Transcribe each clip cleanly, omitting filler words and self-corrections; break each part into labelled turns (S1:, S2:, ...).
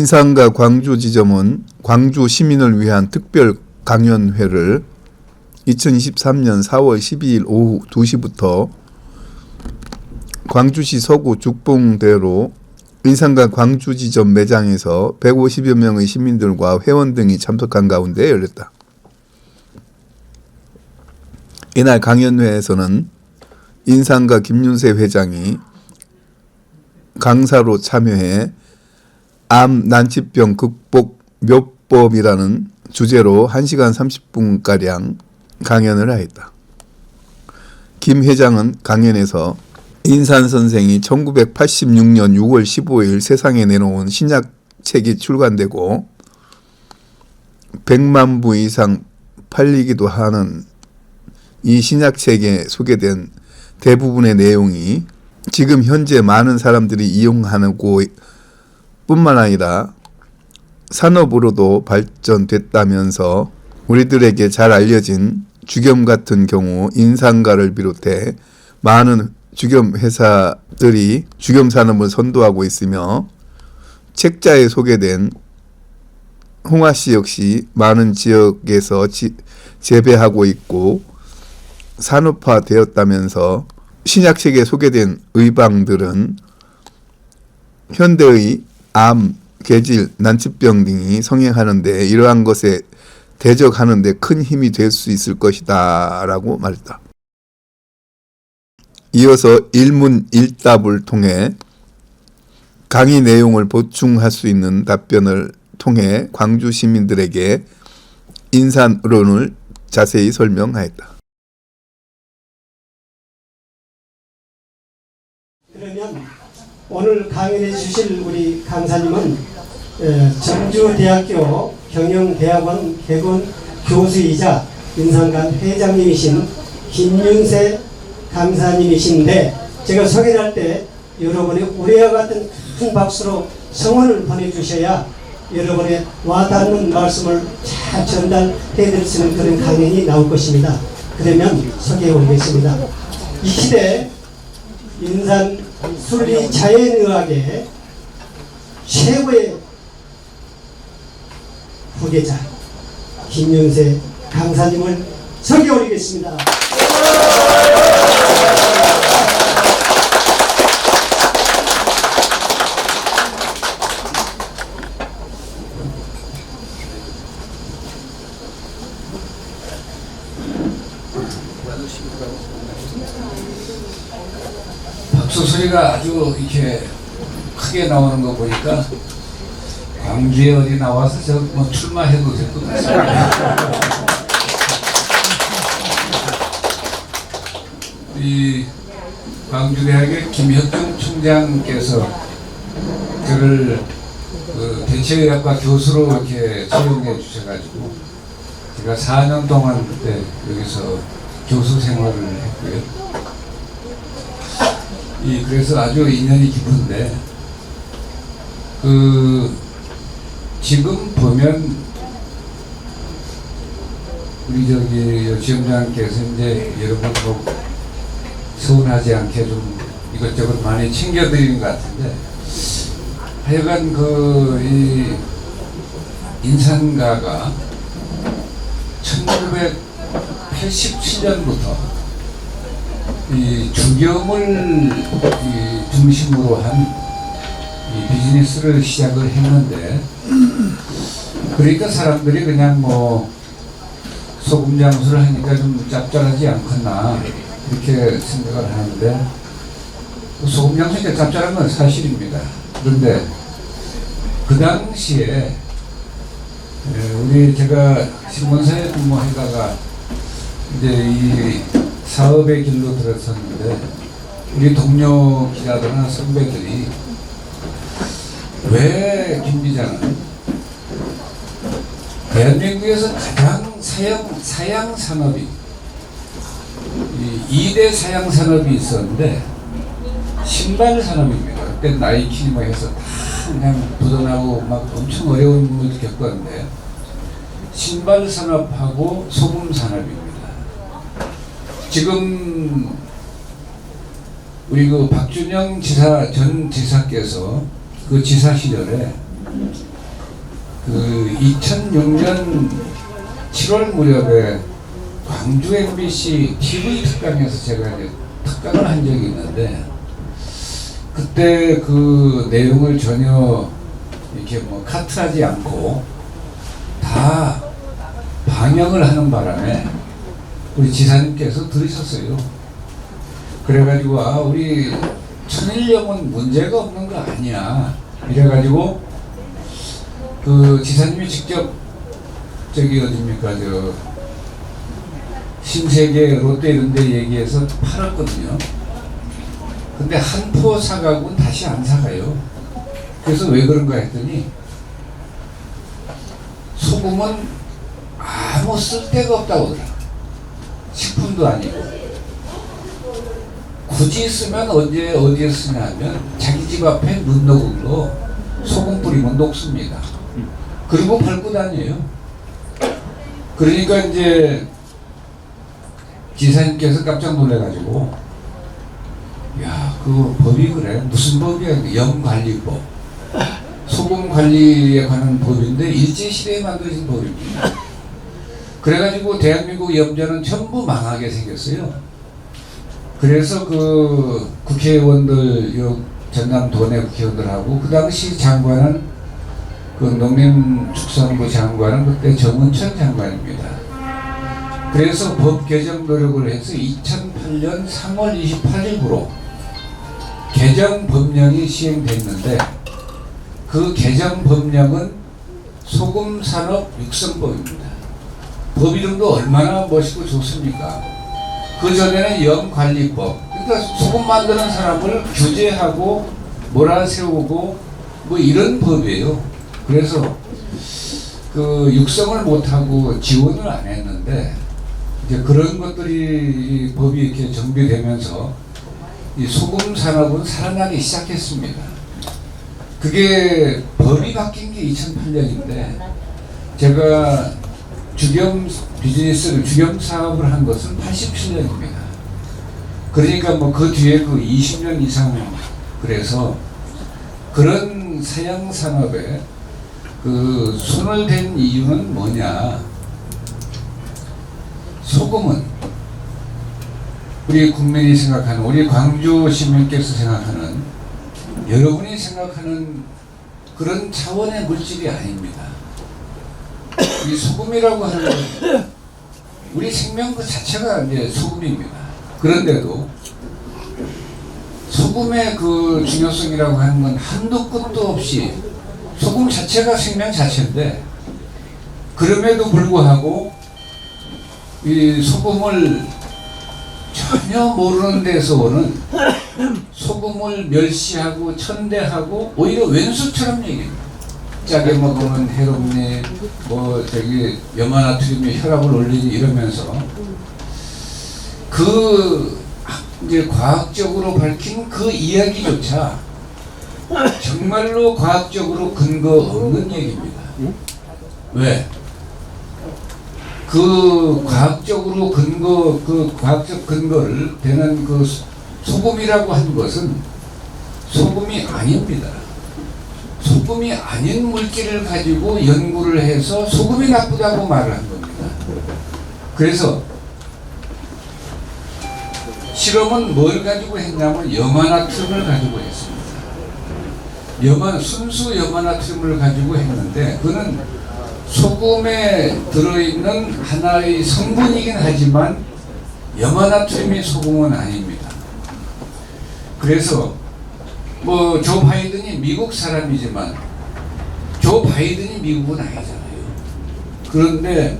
S1: 인산과 광주지점은 광주 시민을 위한 특별 강연회를 2023년 4월 12일 오후 2시부터 광주시 서구 죽봉대로 인산과 광주지점 매장에서 150여 명의 시민들과 회원 등이 참석한 가운데 열렸다. 이날 강연회에서는 인산과 김윤세 회장이 강사로 참여해 암 난치병 극복 묘법이라는 주제로 1시간 30분가량 강연을 하였다. 김 회장은 강연에서 인산 선생이 1986년 6월 15일 세상에 내놓은 신약책이 출간되고 100만 부 이상 팔리기도 하는 이 신약책에 소개된 대부분의 내용이 지금 현재 많은 사람들이 이용하고 뿐만 아니라 산업으로도 발전됐다면서 우리들에게 잘 알려진 주겸 같은 경우 인산가를 비롯해 많은 주겸 회사들이 주겸 산업을 선도하고 있으며 책자에 소개된 홍화씨 역시 많은 지역에서 재배하고 있고 산업화되었다면서 신약책에 소개된 의방들은 현대의 암, 괴질, 난치병 등이 성행하는 데 이러한 것에 대적하는 데 큰 힘이 될 수 있을 것이다 라고 말했다. 이어서 일문일답을 통해 강의 내용을 보충할 수 있는 답변을 통해 광주 시민들에게 인산론을 자세히 설명하였다.
S2: 그러면 오늘 강연해 주실 우리 강사님은 전주대학교 경영대학원 개건 교수이자 인산관 회장님이신 김윤세 강사님이신데, 제가 소개를 할 때 여러분의 우리와 같은 큰 박수로 성원을 보내주셔야 여러분의 와닿는 말씀을 잘 전달해 드릴 수 있는 그런 강연이 나올 것입니다. 그러면 소개해 오겠습니다. 이 시대 인산 순리 자연의학의 최고의 후계자 김윤세 강사님을 소개해 올리겠습니다.
S3: 박수 소리가 아주 이렇게 크게 나오는 거 보니까 광주에 어디 나와서 저 뭐 출마해도 될 것 같습니다. 이 광주대학의 김혁중 총장께서 저를 그 대체의학과 교수로 이렇게 채용해 주셔가지고 제가 4년 동안 그때 여기서 교수 생활을 했고요. 그래서 아주 인연이 깊은데, 지금 보면 우리 지점장께서 이제 여러분 뭐 서운하지 않게 좀 이것저것 많이 챙겨드리는 것 같은데, 하여간 이 인산가가 1987년부터 이 주겸을 중심으로 한 이 비즈니스를 시작을 했는데, 그러니까 사람들이 그냥 뭐 소금 장수를 하니까 좀 짭짤하지 않겠나 이렇게 생각을 하는데, 소금 장수니까 짭짤한 건 사실입니다. 그런데 그 당시에 제가 신문사에 근무하다가 이제 이 사업의 길로 들어섰는데, 우리 동료 기자들이나 선배들이 왜 김 기자는 대한민국에서 가장 사양 산업이 2대 사양 산업이 있었는데 신발 산업입니다. 그때 나이키 뭐 해서 다 그냥 부도나고 막 엄청 어려운 문을 겪었는데, 신발 산업하고 소금 산업입니다. 지금 우리 박준영 전 지사께서 그 지사 시절에 그 2006년 7월 무렵에 광주 MBC TV 특강에서 제가 이제 특강을 한 적이 있는데, 그때 그 내용을 전혀 이렇게 뭐 카트하지 않고 다 방영을 하는 바람에 우리 지사님께서 들으셨어요. 그래가지고 우리 천일염은 문제가 없는 거 아니야. 이래가지고 그 지사님이 직접 저기 어딥니까 저 신세계 롯데 이런 데 얘기해서 팔았거든요. 근데 한 포 사가고는 다시 안 사가요. 그래서 왜 그런가 했더니 소금은 아무 쓸데가 없다고 그러더라. 식품도 아니고. 굳이 쓰면 언제 어디에 쓰냐 하면 자기 집 앞에 눈너글로 소금 뿌리면 녹습니다. 그리고 밟고 다녀요. 그러니까 이제 지사님께서 깜짝 놀래가지고, 야, 그 법이 그래? 무슨 법이야? 염관리법. 소금 관리에 관한 법인데 일제시대에 만들어진 법입니다. 그래가지고 대한민국 염전은 전부 망하게 생겼어요. 그래서 그 국회의원들, 요 전남 도내 국회의원들하고 그 당시 장관은 그 농림축산부 장관은 그때 정은천 장관입니다. 그래서 법 개정 노력을 해서 2008년 3월 28일부로 개정 법령이 시행됐는데, 그 개정 법령은 소금 산업 육성법입니다. 법 이름도 얼마나 멋있고 좋습니까? 그 전에는 염관리법, 그러니까 소금 만드는 사람을 규제하고 몰아세우고 뭐 이런 법이에요. 그래서 그 육성을 못하고 지원을 안 했는데, 이제 그런 것들이 이 법이 이렇게 정비되면서 이 소금 산업은 살아나기 시작했습니다. 그게 법이 바뀐 게 2008년인데 제가 주겸 비즈니스를 주겸 사업을 한 것은 87년입니다. 그러니까 뭐 그 뒤에 그 20년 이상, 그래서 그런 서양 산업에 그 손을 댄 이유는 뭐냐? 소금은 우리 국민이 생각하는, 우리 광주 시민께서 생각하는, 여러분이 생각하는 그런 차원의 물질이 아닙니다. 이 소금이라고 하는 건 우리 생명 그 자체가 이제 소금입니다. 그런데도 소금의 그 중요성이라고 하는 건 한도 끝도 없이, 소금 자체가 생명 자체인데, 그럼에도 불구하고 이 소금을 전혀 모르는 데서 오는 소금을 멸시하고 천대하고 오히려 왼수처럼 얘기합니다. 짜게 먹으면 해롭니, 뭐 저기 염화나트륨이 혈압을 올리니 이러면서 그 이제 과학적으로 밝힌 그 이야기조차 정말로 과학적으로 근거 없는 얘기입니다. 왜? 그 과학적으로 그 과학적 근거를 되는 그 소금이라고 한 것은 소금이 아닙니다. 소금이 아닌 물질을 가지고 연구를 해서 소금이 나쁘다고 말을 한 겁니다. 그래서 실험은 뭘 가지고 했냐면 염화나트륨을 가지고 했습니다. 순수 염화나트륨을 가지고 했는데, 그는 소금에 들어있는 하나의 성분이긴 하지만 염화나트륨이 소금은 아닙니다. 그래서 뭐 조 바이든이 미국 사람이지만 조 바이든이 미국은 아니잖아요. 그런데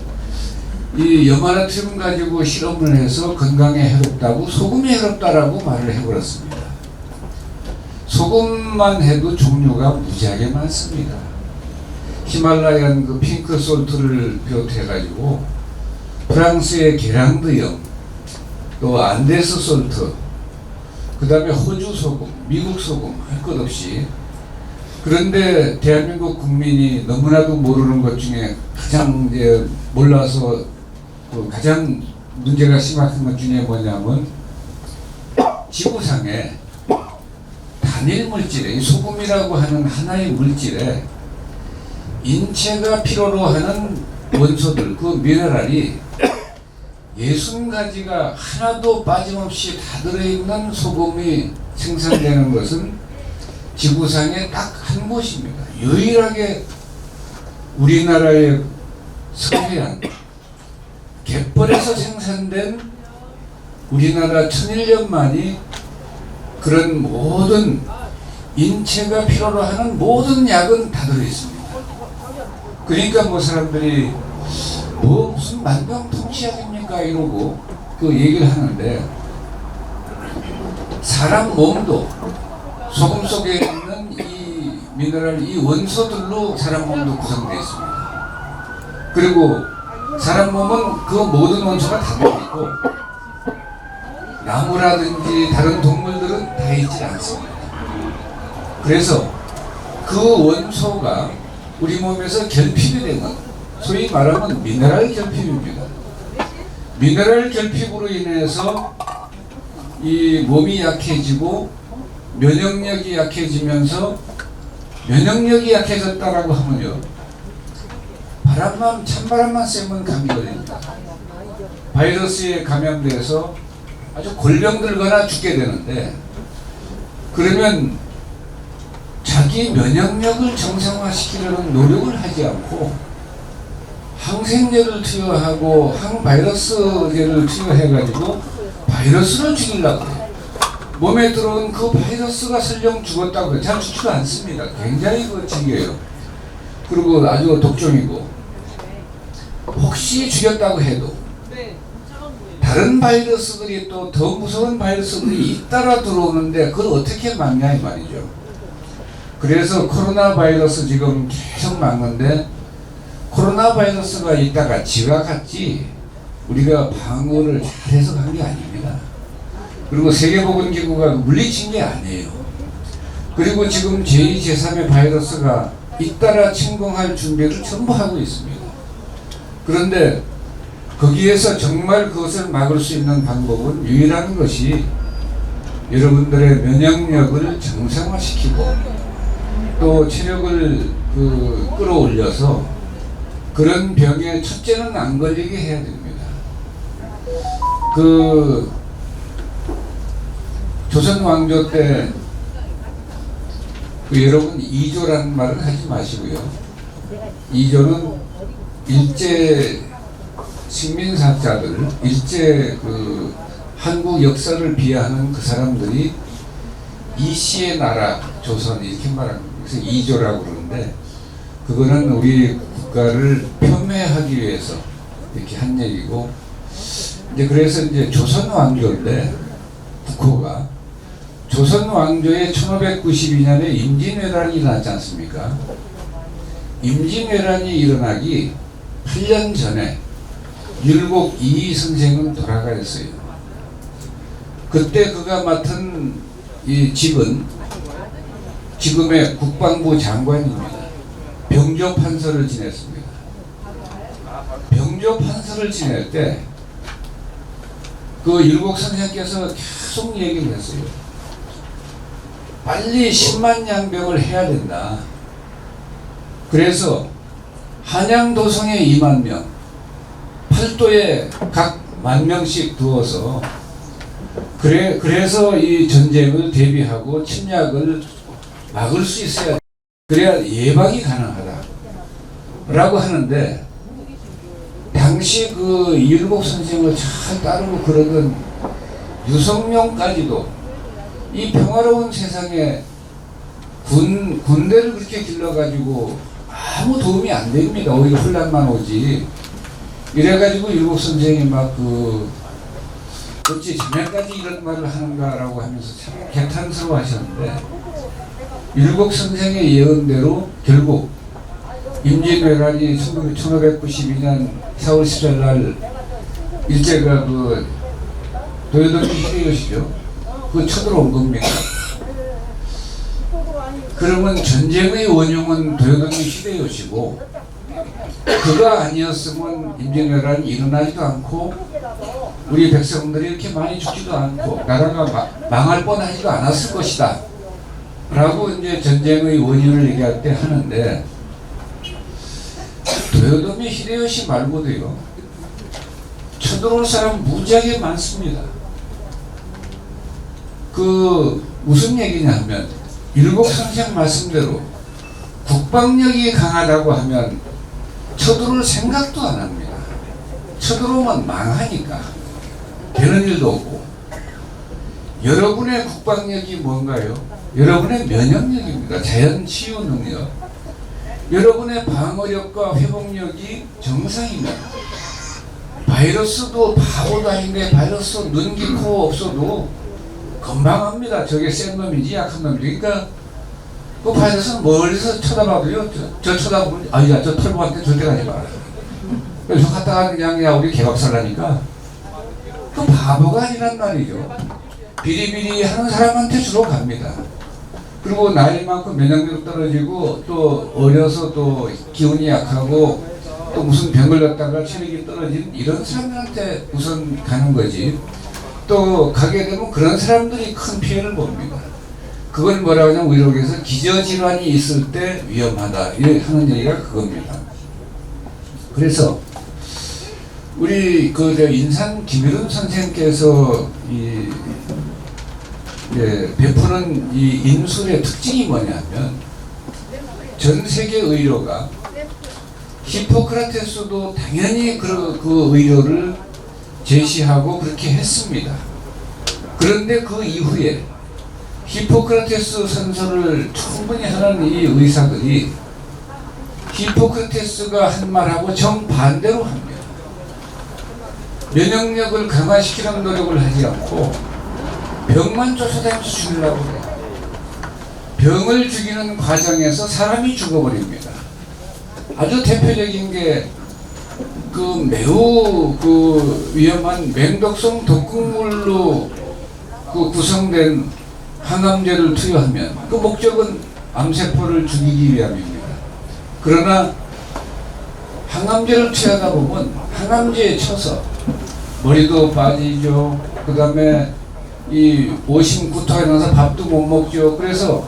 S3: 이 염화나트륨 가지고 실험을 해서 건강에 해롭다고, 소금이 해롭다라고 말을 해버렸습니다. 소금만 해도 종류가 무지하게 많습니다. 히말라얀 그 핑크 솔트를 비롯해가지고 프랑스의 게랑드염, 또 안데스 솔트, 그 다음에 호주 소금, 미국 소금 할 것 없이. 그런데 대한민국 국민이 너무나도 모르는 것 중에 가장 이제 몰라서 그 가장 문제가 심각한 것 중에 뭐냐면, 지구상에 단일 물질에, 이 소금이라고 하는 하나의 물질에 인체가 필요로 하는 원소들, 그 미네랄이 60가지가 하나도 빠짐없이 다 들어있는 소금이 생산되는 것은 지구상에 딱 한 곳입니다. 유일하게 우리나라의 서해안 갯벌에서 생산된 우리나라 천일염만이 그런 모든 인체가 필요로 하는 모든 약은 다 들어있습니다. 그러니까 뭐 사람들이 뭐 무슨 만병통치약입니까 이러고 그 얘기를 하는데, 사람 몸도 소금 속에 있는 이 미네랄, 이 원소들로 사람 몸도 구성되어 있습니다. 그리고 사람 몸은 그 모든 원소가 다 들어있고, 나무라든지 다른 동물들은 다 있지 않습니다. 그래서 그 원소가 우리 몸에서 결핍이 되면 소위 말하면 미네랄 결핍입니다. 미네랄 결핍으로 인해서 이 몸이 약해지고 면역력이 약해지면서, 면역력이 약해졌다라고 하면요, 찬바람만 쐬면 감기 걸립니다. 바이러스에 감염돼서 아주 골병 들거나 죽게 되는데, 그러면 자기 면역력을 정상화시키려는 노력을 하지 않고 항생제를 투여하고 항바이러스제를 투여해가지고 바이러스를 죽이려고 해요. 몸에 들어온 그 바이러스가 설령 죽었다고 해요. 잘 죽지도 않습니다. 굉장히 질겨요. 그리고 아주 독종이고, 혹시 죽였다고 해도 다른 바이러스들이 또 더 무서운 바이러스들이 잇따라 들어오는데 그걸 어떻게 막냐 이 말이죠. 그래서 코로나 바이러스 지금 계속 막는데, 코로나 바이러스가 있다가 지가 갔지 우리가 방어를 잘해서 간 게 아닙니다. 그리고 세계보건기구가 물리친 게 아니에요. 그리고 지금 제2, 제3의 바이러스가 잇따라 침공할 준비를 전부 하고 있습니다. 그런데 거기에서 정말 그것을 막을 수 있는 방법은 유일한 것이 여러분들의 면역력을 정상화시키고 또 체력을 끌어올려서 그런 병에 첫째는 안 걸리게 해야 됩니다. 조선 왕조 때 여러분 이조라는 말은 하지 마시고요. 이조는 일제 식민사자들, 일제 한국 역사를 비하하는 그 사람들이 이씨의 나라 조선 이렇게 말합니다. 그래서 이조라고 그러는데, 그거는 우리 국가를 폄훼하기 위해서 이렇게 한 얘기고, 이제 그래서 이제 조선 왕조인데 국호가 조선 왕조의 1592년에 임진왜란이 일어났지 않습니까? 임진왜란이 일어나기 8년 전에 율곡 이이 선생은 돌아가 있어요. 그때 그가 맡은 이 직은 지금의 국방부 장관입니다. 병조판서를 지냈습니다. 병조판서를 지낼 때 그 율곡 선생께서 계속 얘기를 했어요. 빨리 10만 양병을 해야 된다. 그래서 한양도성에 2만 명, 팔도에 각 10,000명씩 두어서 그래서 이 전쟁을 대비하고 침략을 막을 수 있어야, 그래야 예방이 가능하다 라고 하는데, 당시 그 율곡 선생을 잘 따르고 그러던 유성룡까지도 이 평화로운 세상에 군대를 그렇게 길러가지고 아무 도움이 안 됩니다. 오히려 혼란만 오지. 이래가지고 율곡 선생이 막 어찌 자네까지 이런 말을 하는가라고 하면서 참 개탄스러워 하셨는데, 율곡 선생의 예언대로 결국 임진왜란이 1592년 4월 10일 날 일제가 도요토미 히데요시죠. 쳐들어온 겁니다. 그러면 전쟁의 원흉은 도요토미 히데요시고, 그가 아니었으면 임진왜란이 일어나지도 않고 우리 백성들이 이렇게 많이 죽지도 않고 나라가 망할 뻔하지도 않았을 것이다 라고 이제 전쟁의 원인을 얘기할 때 하는데, 도요토미 히데요시 말고도요, 쳐들어올 사람 무지하게 많습니다. 무슨 얘기냐 하면, 일곱 선생 말씀대로 국방력이 강하다고 하면 쳐들어올 생각도 안 합니다. 쳐들어오면 망하니까 되는 일도 없고. 여러분의 국방력이 뭔가요? 여러분의 면역력입니다. 자연 치유 능력. 여러분의 방어력과 회복력이 정상이면 바이러스도 바보도 아닌데 바이러스 눈, 귀, 코 없어도 금방 합니다. 저게 센 놈인지 약한 놈인지. 그러니까 그 바이러스는 멀리서 쳐다봐도요, 저 쳐다보면 아야 저 털보한테 절대 가지 마라. 그래서 갔다가 그냥 야 우리 개박살나니까 그 바보가 아니란 말이죠. 비리비리 하는 사람한테 주로 갑니다. 그리고 나이 많고 면역력 떨어지고 또 어려서 또 기운이 약하고 또 무슨 병 걸렸다가 체력이 떨어진 이런 사람들한테 우선 가는 거지. 또 가게 되면 그런 사람들이 큰 피해를 봅니다. 그걸 뭐라고 하냐면 의료계에서 기저질환이 있을 때 위험하다 이렇게 하는 얘기가 그겁니다. 그래서 우리 인산 김일훈 선생께서 베푸는 이 인술의 특징이 뭐냐면, 전 세계 의료가 히포크라테스도 당연히 그 의료를 제시하고 그렇게 했습니다. 그런데 그 이후에 히포크라테스 선서를 충분히 하는 이 의사들이 히포크라테스가 한 말하고 정반대로 합니다. 면역력을 강화시키는 노력을 하지 않고 병만 쫓아다니면서 죽이려고 해요. 병을 죽이는 과정에서 사람이 죽어버립니다. 아주 대표적인 게 매우 위험한 맹독성 독극물로 구성된 항암제를 투여하면 그 목적은 암세포를 죽이기 위함입니다. 그러나 항암제를 투여하다 보면 항암제에 쳐서 머리도 빠지죠. 그 다음에 이 오심 구토가 나서 밥도 못 먹죠. 그래서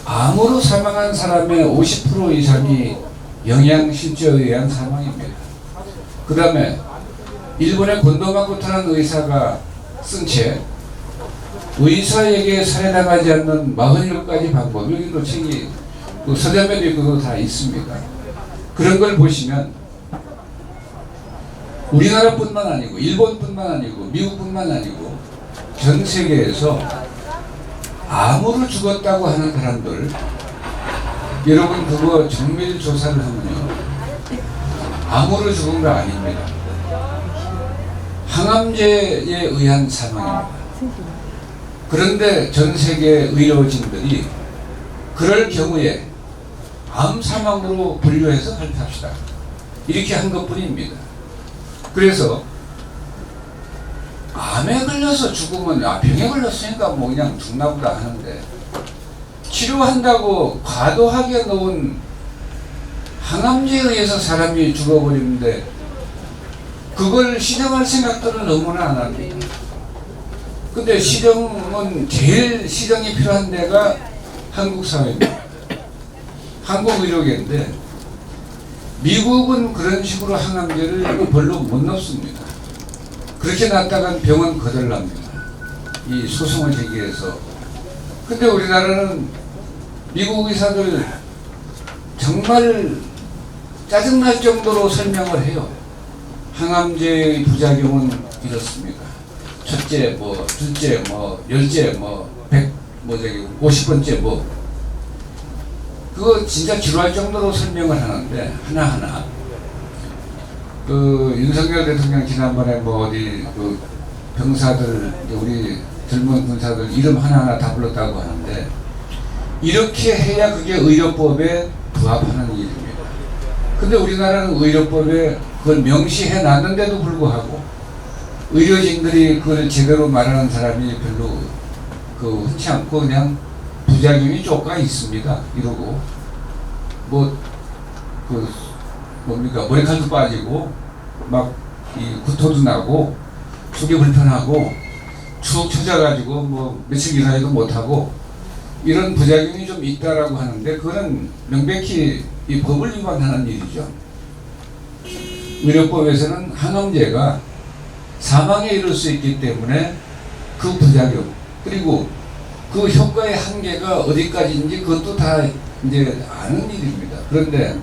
S3: 암으로 사망한 사람의 50% 이상이 영양실조에 의한 사망입니다. 그 다음에 일본의 곤도마코토라는 의사가 쓴 책, 의사에게 살해당하지 않는 47가지 방법, 여기도 책이 서점에도 그거 다 있습니다. 그런 걸 보시면 우리나라뿐만 아니고 일본뿐만 아니고 미국뿐만 아니고 전 세계에서 암으로 죽었다고 하는 사람들, 여러분 그거 정밀 조사를 하면요, 암으로 죽은 거 아닙니다. 항암제에 의한 사망입니다. 그런데 전 세계 의료진들이 그럴 경우에 암 사망으로 분류해서 발표합시다, 이렇게 한 것뿐입니다. 그래서 암에 걸려서 죽으면 병에 걸렸으니까 뭐 그냥 죽나 보다 하는데, 치료한다고 과도하게 놓은 항암제에 의해서 사람이 죽어버리는데 그걸 시정할 생각들은 너무나 안 합니다. 근데 제일 시정이 필요한 데가 한국 사회입니다. 한국 의료계인데 미국은 그런 식으로 항암제를 별로 못 넣습니다. 그렇게 놨다간 병원 거덜납니다. 이 소송을 제기해서. 근데 우리나라는 미국 의사들 정말 짜증날 정도로 설명을 해요. 항암제의 부작용은 이렇습니다. 첫째, 둘째, 열째, 50번째 그거 진짜 지루할 정도로 설명을 하는데 하나하나. 윤석열 대통령 지난번에 어디 병사들, 우리 젊은 군사들 이름 하나하나 다 불렀다고 하는데, 이렇게 해야 그게 의료법에 부합하는 일입니다. 근데 우리나라는 의료법에 그걸 명시해 놨는데도 불구하고 의료진들이 그걸 제대로 말하는 사람이 별로 흔치 않고 그냥 부작용이 조금 있습니다 이러고, 머리칼도 빠지고 이 구토도 나고 속이 불편하고 축 처져가지고 며칠 일하지도 못하고 이런 부작용이 좀 있다라고 하는데, 그거는 명백히 이 법을 위반하는 일이죠. 의료법에서는 항암제가 사망에 이를 수 있기 때문에 그 부작용 그리고 그 효과의 한계가 어디까지인지 그것도 다 이제 아는 일입니다. 그런데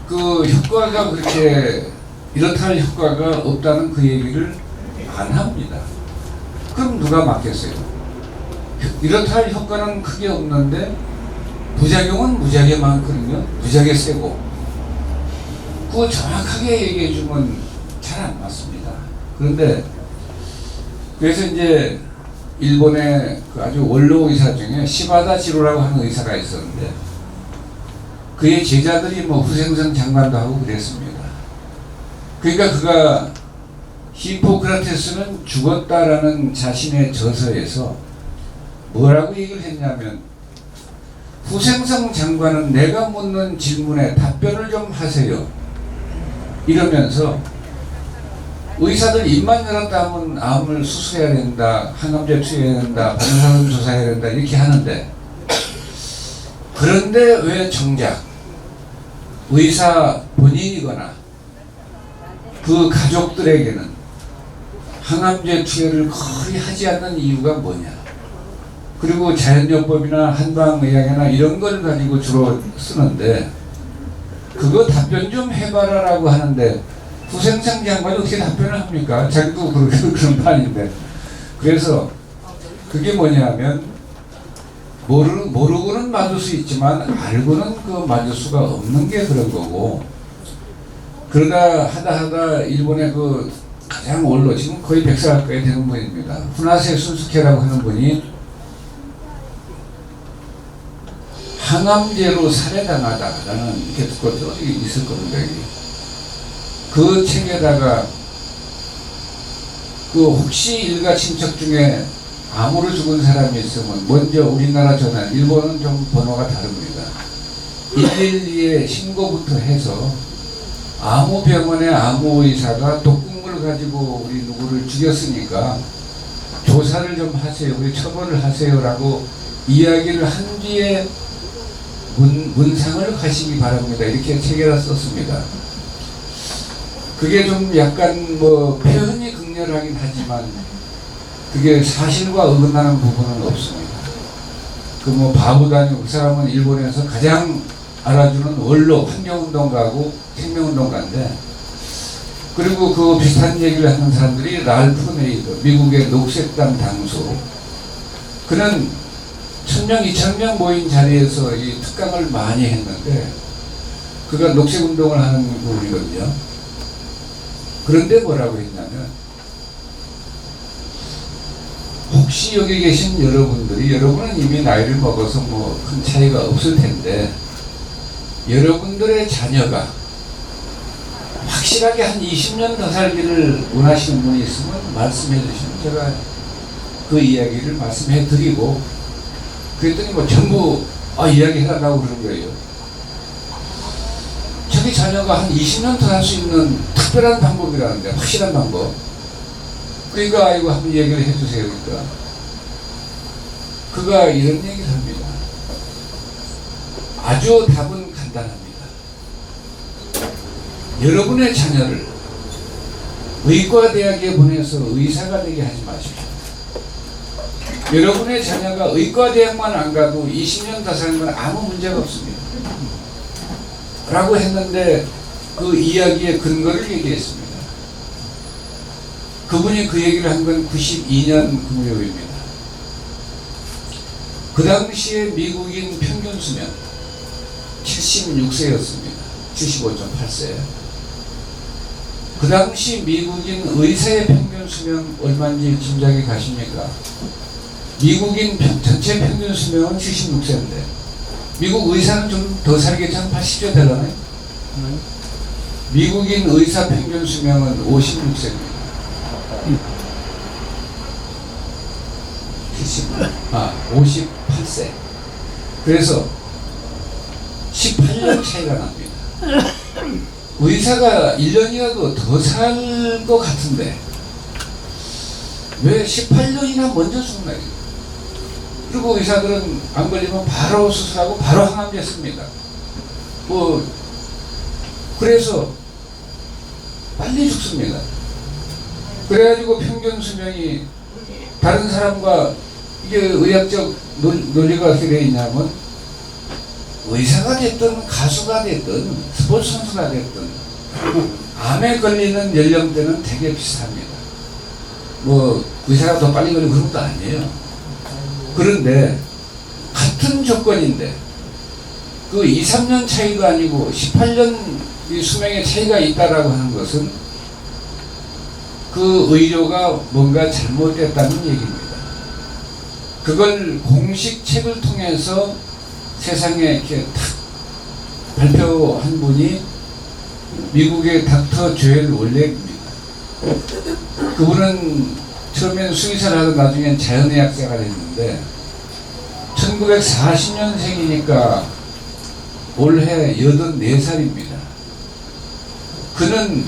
S3: 그 효과가 그렇게 이렇다 할 효과가 없다는 그 얘기를 안 합니다. 그럼 누가 맞겠어요? 이렇다 할 효과는 크게 없는데 부작용은 무지하게 많거든요. 무지하게 세고 그거 정확하게 얘기해 주면 잘 안 맞습니다. 그런데 그래서 이제 일본의 그 아주 원로 의사 중에 시바다 지로라고 하는 의사가 있었는데 그의 제자들이 뭐 후생성 장관도 하고 그랬습니다. 그러니까 그가 히포크라테스는 죽었다라는 자신의 저서에서 뭐라고 얘기를 했냐면 후생성 장관은 내가 묻는 질문에 답변을 좀 하세요. 이러면서 의사들 입만 열었다 하면 암을 수술해야 된다, 항암제 투여해야 된다, 반응사선 조사해야 된다 이렇게 하는데 그런데 왜 정작 의사 본인이거나 그 가족들에게는 항암제 투여를 거의 하지 않는 이유가 뭐냐? 그리고 자연요법이나 한방의학이나 이런 걸 가지고 주로 쓰는데 그거 답변 좀 해봐라라고 하는데 후생성 장관이 어떻게 답변을 합니까? 자기도 그런 판인데. 그래서 그게 뭐냐면 모르고는 맞을 수 있지만 알고는 그 맞을 수가 없는 게 그런 거고 그러다 하다 일본의 그 가장 원로 지금 거의 100살 가까이 되는 분입니다. 후나세 순스케라고 하는 분이 항암제로 살해당하다라는 이렇게 듣고 어디 있을 겁니다. 그 책에다가 그 혹시 일가 친척 중에 암으로 죽은 사람이 있으면 먼저 우리나라 전화, 일본은 좀 번호가 다릅니다. 112에 신고부터 해서 암호병원의 암호의사가 독극물을 가지고 우리 누구를 죽였으니까 조사를 좀 하세요. 우리 처벌을 하세요라고 이야기를 한 뒤에 문상을 가시기 바랍니다. 이렇게 책에다 썼습니다. 그게 좀 약간 뭐 표현이 극렬하긴 하지만 그게 사실과 어긋나는 부분은 없습니다. 그 뭐 바보도 아니고 그 사람은 일본에서 가장 알아주는 원로 환경운동가고 생명운동가인데 그리고 그 비슷한 얘기를 하는 사람들이 랄프 네이더 미국의 녹색당 당수 그는 1000명 2000명 모인 자리에서 이 특강을 많이 했는데 그가 녹색운동을 하는 분이거든요. 그런데 뭐라고 했냐면 혹시 여기 계신 여러분은 이미 나이를 먹어서 뭐 큰 차이가 없을 텐데 여러분들의 자녀가 확실하게 한 20년 더 살기를 원하시는 분이 있으면 말씀해 주시면 제가 그 이야기를 말씀해 드리고 그랬더니 뭐 전부 이야기해달라고 그러는 거예요. 자기 자녀가 한 20년 더 살 수 있는 특별한 방법이라는데 확실한 방법. 그러니까 이거 한번 얘기를 해주세요. 그러니까 그가 이런 얘기를 합니다. 아주 답은 간단합니다. 여러분의 자녀를 의과대학에 보내서 의사가 되게 하지 마십시오. 여러분의 자녀가 의과대학만 안 가도 20년 더 사는 건 아무 문제가 없습니다. 라고 했는데 그 이야기의 근거를 얘기했습니다. 그분이 그 얘기를 한 건 92년 금요일입니다. 그 당시에 미국인 평균 수명 76세였습니다. 75.8세. 그 당시 미국인 의사의 평균 수명 얼마인지 짐작이 가십니까? 미국인 전체 평균 수명은 76세인데 미국 의사는 좀 더 살겠지 한 80세 되려나요? 미국인 의사 평균 수명은 56세입니다. 58세. 그래서 18년 차이가 납니다. 의사가 1년이라도 더 살 것 같은데 왜 18년이나 먼저 죽나요? 그리고 의사들은 안 걸리면 바로 수술하고 바로 항암제 씁니다. 그래서 빨리 죽습니다. 그래가지고 평균 수명이 다른 사람과 이게 의학적 논리가 어떻게 되어 있냐면 의사가 됐든 가수가 됐든 스포츠 선수가 됐든 암에 걸리는 연령대는 되게 비슷합니다. 뭐 의사가 더 빨리 걸리고 그런 것도 아니에요. 그런데 같은 조건인데 그 2, 3년 차이도 아니고 18년 이 수명의 차이가 있다라고 하는 것은 그 의료가 뭔가 잘못됐다는 얘기입니다. 그걸 공식 책을 통해서 세상에 이렇게 탁 발표한 분이 미국의 닥터 조엘 월렉입니다. 그분은 처음엔 수의사를 하고 나중엔 자연의학자가 됐는데 1940년생이니까 올해 84살입니다. 그는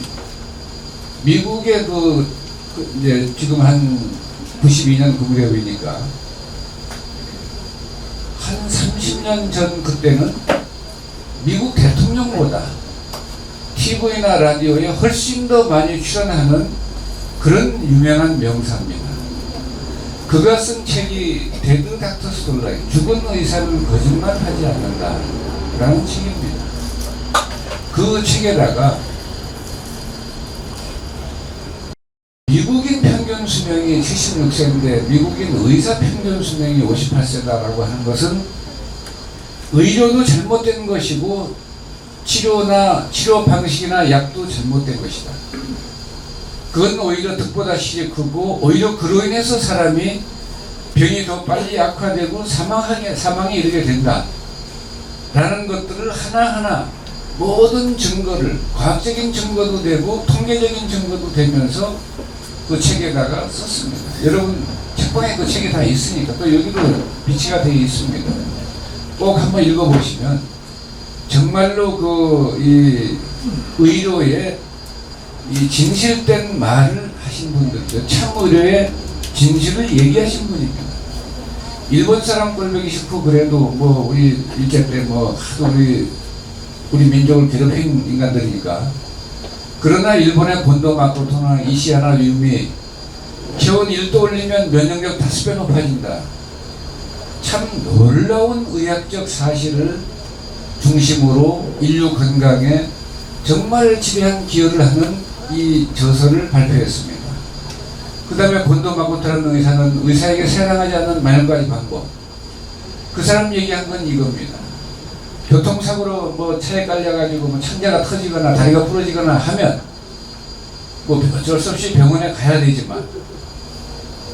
S3: 미국의 이제 지금 한 92년 그 무렵이니까 한 30년 전 그때는 미국 대통령보다 TV나 라디오에 훨씬 더 많이 출연하는 그런 유명한 명사입니다. 그가 쓴 책이 데드 닥터 스토리, 죽은 의사는 거짓말하지 않는다 라는 책입니다. 그 책에다가 미국인 평균 수명이 76세인데 미국인 의사 평균 수명이 58세다라고 하는 것은 의료도 잘못된 것이고 치료 방식이나 약도 잘못된 것이다. 그건 오히려 득보다 실이 크고 오히려 그로 인해서 사람이 병이 더 빨리 악화되고 사망에 이르게 된다. 라는 것들을 하나하나 모든 증거를 과학적인 증거도 되고 통계적인 증거도 되면서 그 책에다가 썼습니다. 여러분 책방에 그 책이 다 있으니까 또 여기도 비치가 되어 있습니다. 꼭 한번 읽어보시면 정말로 이 의료의 이 진실된 말을 하신 분들, 참 의료의 진실을 얘기하신 분입니다. 일본 사람 꼴보기 싫고 그래도 뭐 우리 일제 때 뭐 하도 우리 민족을 괴롭힌 인간들이니까. 그러나 일본의 곤도 마코토나 이시하나 유미 기온 1도 올리면 면역력 5배 높아진다. 참 놀라운 의학적 사실을 중심으로 인류 건강에 정말 지대한 기여를 하는 이 저서를 발표했습니다. 그 다음에 곤도 마코토라는 의사는 의사에게 사랑하지 않는 마녀까지 방법. 그 사람 얘기한 건 이겁니다. 교통사고로 뭐 차에 깔려가지고 뭐 창자가 터지거나 다리가 부러지거나 하면 뭐 어쩔 수 없이 병원에 가야 되지만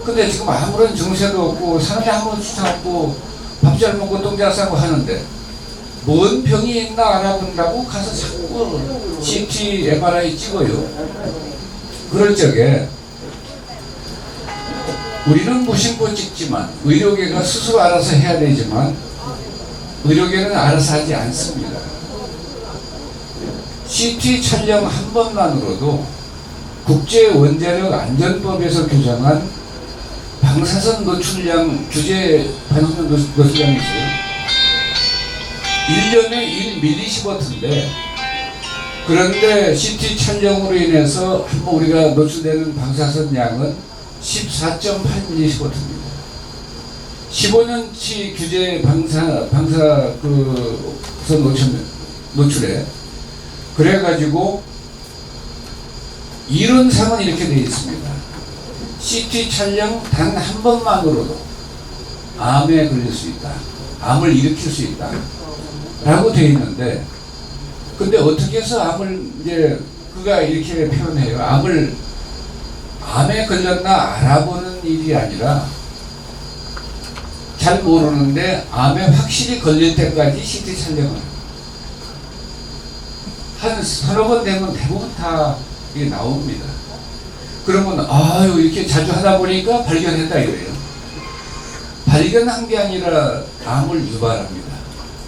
S3: 근데 지금 아무런 증세도 없고 사람이 아무런 주사 없고 밥 잘 먹고 똥 잘 싸고 하는데 뭔 병이 있나 알아본다고 가서 자꾸 CT, MRI 찍어요. 그럴 적에 우리는 무심코 찍지만 의료계가 스스로 알아서 해야 되지만 의료계는 알아서 하지 않습니다. CT 촬영 한 번만으로도 국제원자력안전법에서 규정한 방사선 노출량 규제 방사선 노출량이 있어요. 1년에 1mS인데 그런데 CT 촬영으로 인해서 한번 우리가 노출되는 방사선 양은 14.8mS입니다. 15년치 규제 방사선 노출에 그래가지고 이론상은 이렇게 되어 있습니다. CT 촬영 단 한 번만으로도 암에 걸릴 수 있다. 암을 일으킬 수 있다. 라고 되어 있는데 근데 어떻게 해서 암을 이제 그가 이렇게 표현해요. 암에 걸렸나 알아보는 일이 아니라 잘 모르는데 암에 확실히 걸릴 때까지 CT 촬영을 한 서너 번 되면 대부분 다 이게 나옵니다. 그러면 아유 이렇게 자주 하다 보니까 발견했다 이거예요. 발견한 게 아니라 암을 유발합니다.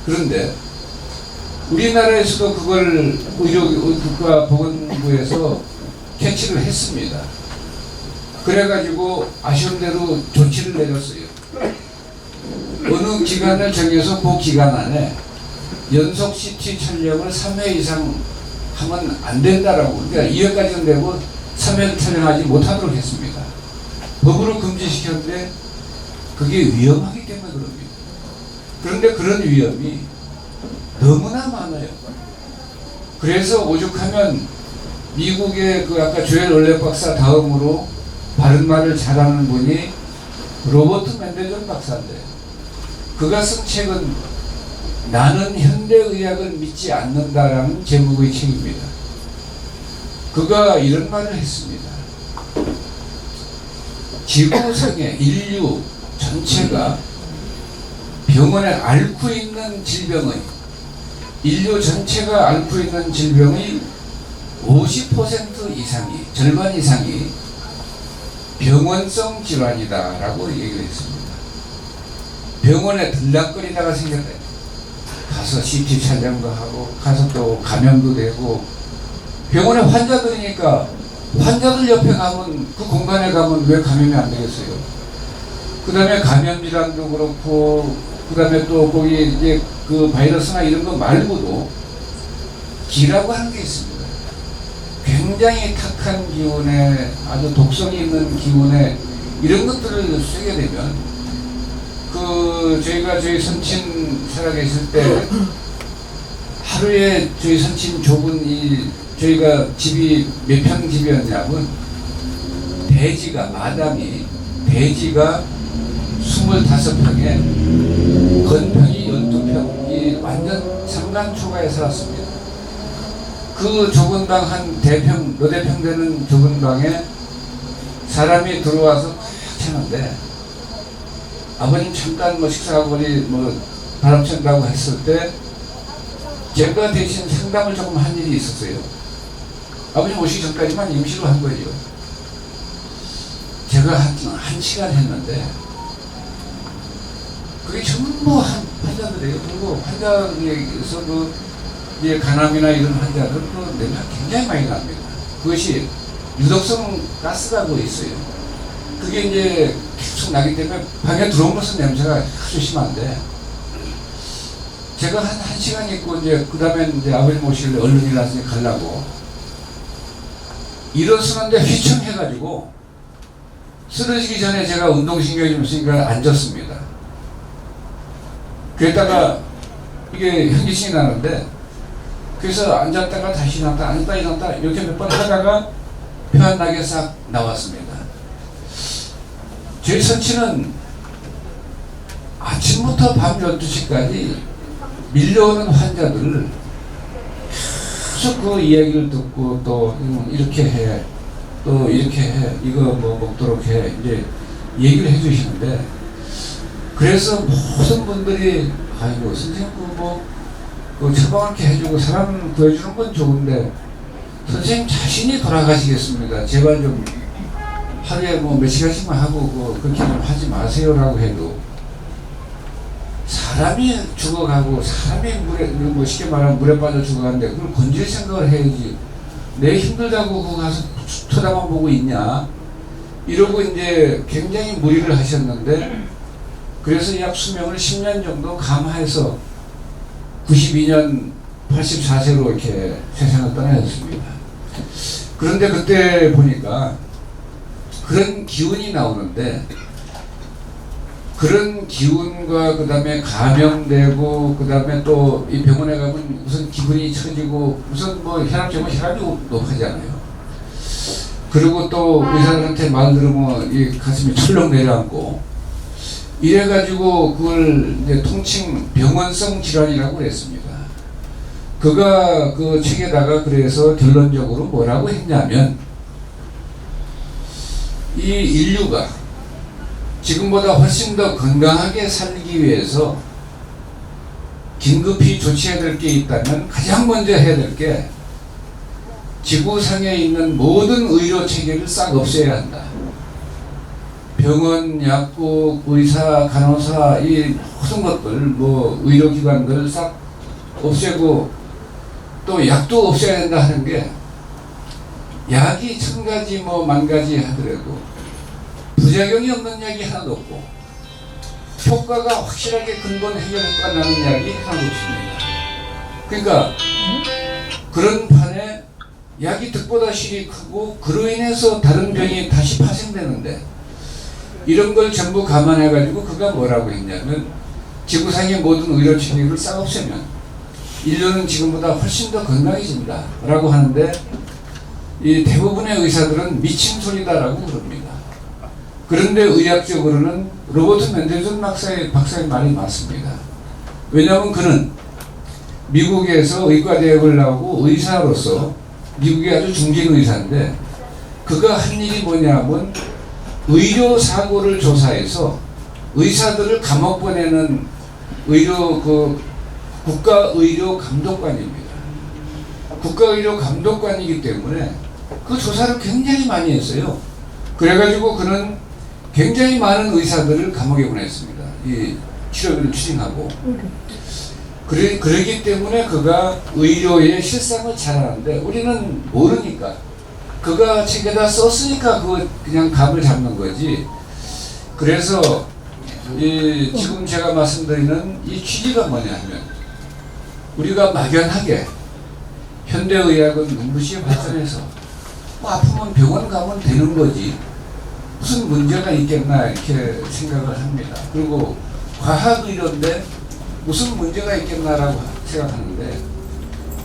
S3: 그런데 우리나라에서도 그걸 국가보건부에서 캐치를 했습니다. 그래가지고 아쉬운 대로 조치를 내렸어요. 어느 기간을 정해서 그 기간 안에 연속 CT 촬영을 3회 이상 하면 안 된다라고. 그러니까 2회까지는 되고 3회를 촬영하지 못하도록 했습니다. 법으로 금지시켰는데 그게 위험하기 때문에 그럽니다. 그런데 그런 위험이 너무나 많아요. 그래서 오죽하면 미국의 그 아까 조엘 올레 박사 다음으로 바른말을 잘하는 분이 로버트 맨델존 박사인데, 그가 쓴 책은 나는 현대의학을 믿지 않는다라는 제목의 책입니다. 그가 이런 말을 했습니다. 지구상의 인류 전체가 병원에 앓고 있는 질병의, 인류 전체가 앓고 있는 질병의 50% 이상이, 절반 이상이 병원성 질환이다라고 얘기를 했습니다. 병원에 들락거리다가 생겼다. 가서 CT 촬영도 하고, 가서 또 감염도 되고, 병원에 환자들이니까 환자들 옆에 가면, 그 공간에 가면 왜 감염이 안 되겠어요? 그 다음에 감염 질환도 그렇고, 그 다음에 또 거기 이제 그 바이러스나 이런 거 말고도 기라고 하는 게 있습니다. 굉장히 탁한 기운에, 아주 독성이 있는 기운에 이런 것들을 쓰게 되면, 그 저희가 저희 선친 살아계실 때 하루에 저희 선친 좁은 이 저희가 집이 몇 평 집이었냐면, 대지가 마당이 대지가 25평에 건평이 12평, 이 완전 상간초가에 살았습니다. 그 좁은 방 한 대평, 너댓 평 되는 좁은 방에 사람이 들어와서 꽉 차는데, 아버님 잠깐 뭐 식사하고 우리 뭐 바람 쐰다고 했을 때 제가 대신 상담을 조금 한 일이 있었어요. 아버님 오시기 전까지만 임시로 한 거예요. 제가 한 시간 했는데 그게 전부 환자들이에요. 그리고 환자에서 그 이제 간암이나 이런 환자들도 냄새가 굉장히 많이 납니다. 그것이 유독성 가스라고 있어요. 그게 이제 계속 나기 때문에 방에 들어오면서 냄새가 아주 심한데, 제가 한 시간 있고 이제 그 다음에 이제 아버님 오실래 얼른 일어나서 가려고 일어서는데 휘청해가지고 쓰러지기 전에 제가 운동신경이 좀 있으니까 앉았습니다. 그랬다가 이게 현기증이 나는데, 그래서 앉았다가 다시 일어났다 앉았다 일어났다 이렇게 몇 번 하다가 편하게 싹 나왔습니다. 저희 선친은 아침부터 밤 12시까지 밀려오는 환자들을 계속 그 이야기를 듣고, 또 이렇게 해, 또 이렇게 해, 이거 뭐 먹도록 해, 이제 얘기를 해주시는데, 그래서 모든 분들이 아이고 선생님 그 처방을 이렇게 해주고 사람 구해주는 건 좋은데 선생님 자신이 돌아가시겠습니다. 제발 좀 하루에 뭐 몇 시간씩만 하고 그렇게 좀 하지 마세요라고 해도, 사람이 죽어가고 사람이 물에, 뭐 쉽게 말하면 물에 빠져 죽어가는데 그걸 건질 생각을 해야지. 내 힘들다고 그거 가서 쳐다만 보고 있냐, 이러고 이제 굉장히 무리를 하셨는데, 그래서 약 수명을 10년 정도 감화해서 92년 84세로 이렇게 세상을 떠나셨습니다. 그런데 그때 보니까 그런 기운이 나오는데, 그런 기운과 그 다음에 감염되고, 그 다음에 또 이 병원에 가면 우선 기분이 처지고, 우선 뭐 혈압계면 혈압이 높아지잖아요. 그리고 또 의사들한테 말 들으면 이 가슴이 철렁 내려앉고, 이래가지고 그걸 이제 통칭 병원성 질환이라고 그랬습니다. 그가 그 책에다가 그래서 결론적으로 뭐라고 했냐면, 이 인류가 지금보다 훨씬 더 건강하게 살기 위해서 긴급히 조치해야 될 게 있다면 가장 먼저 해야 될 게 지구상에 있는 모든 의료 체계를 싹 없애야 한다. 병원, 약국, 의사, 간호사, 이 모든 것들, 뭐 의료기관들 싹 없애고, 또 약도 없애야 된다 하는 게, 약이 1000가지 뭐 10,000가지 하더라도 부작용이 없는 약이 하나도 없고, 효과가 확실하게 근본 해결 효과가 나는 약이 하나도 없습니다. 그러니까 그런 판에 약이 득보다 실이 크고 그로 인해서 다른 병이 다시 파생되는데 이런 걸 전부 감안해 가지고 그가 뭐라고 했냐면 지구상의 모든 의료 체계를 싹 없애면 인류는 지금보다 훨씬 더 건강해집니다 라고 하는데 이 대부분의 의사들은 미친 소리다라고 그럽니다. 그런데 의학적으로는 로버트 맨델슨 박사의 말이 맞습니다. 왜냐하면 그는 미국에서 의과대학을 나오고 의사로서 미국의 아주 중진 의사인데 그가 한 일이 뭐냐면 의료 사고를 조사해서 의사들을 감옥 보내는 국가의료감독관입니다. 국가의료감독관이기 때문에 그 조사를 굉장히 많이 했어요. 그래가지고 그는 굉장히 많은 의사들을 감옥에 보냈습니다. 이 치료비를 추징하고. 그러기 때문에 그가 의료의 실상을 잘 아는데 우리는 모르니까 그가 책에다 썼으니까 그냥 감을 잡는 거지. 그래서 지금 제가 말씀드리는 이 취지가 뭐냐 하면 우리가 막연하게 현대의학은 눈부시게 발전해서 뭐 아프면 병원 가면 되는 거지 무슨 문제가 있겠나 이렇게 생각을 합니다. 그리고 과학의료인데 무슨 문제가 있겠나라고 생각하는데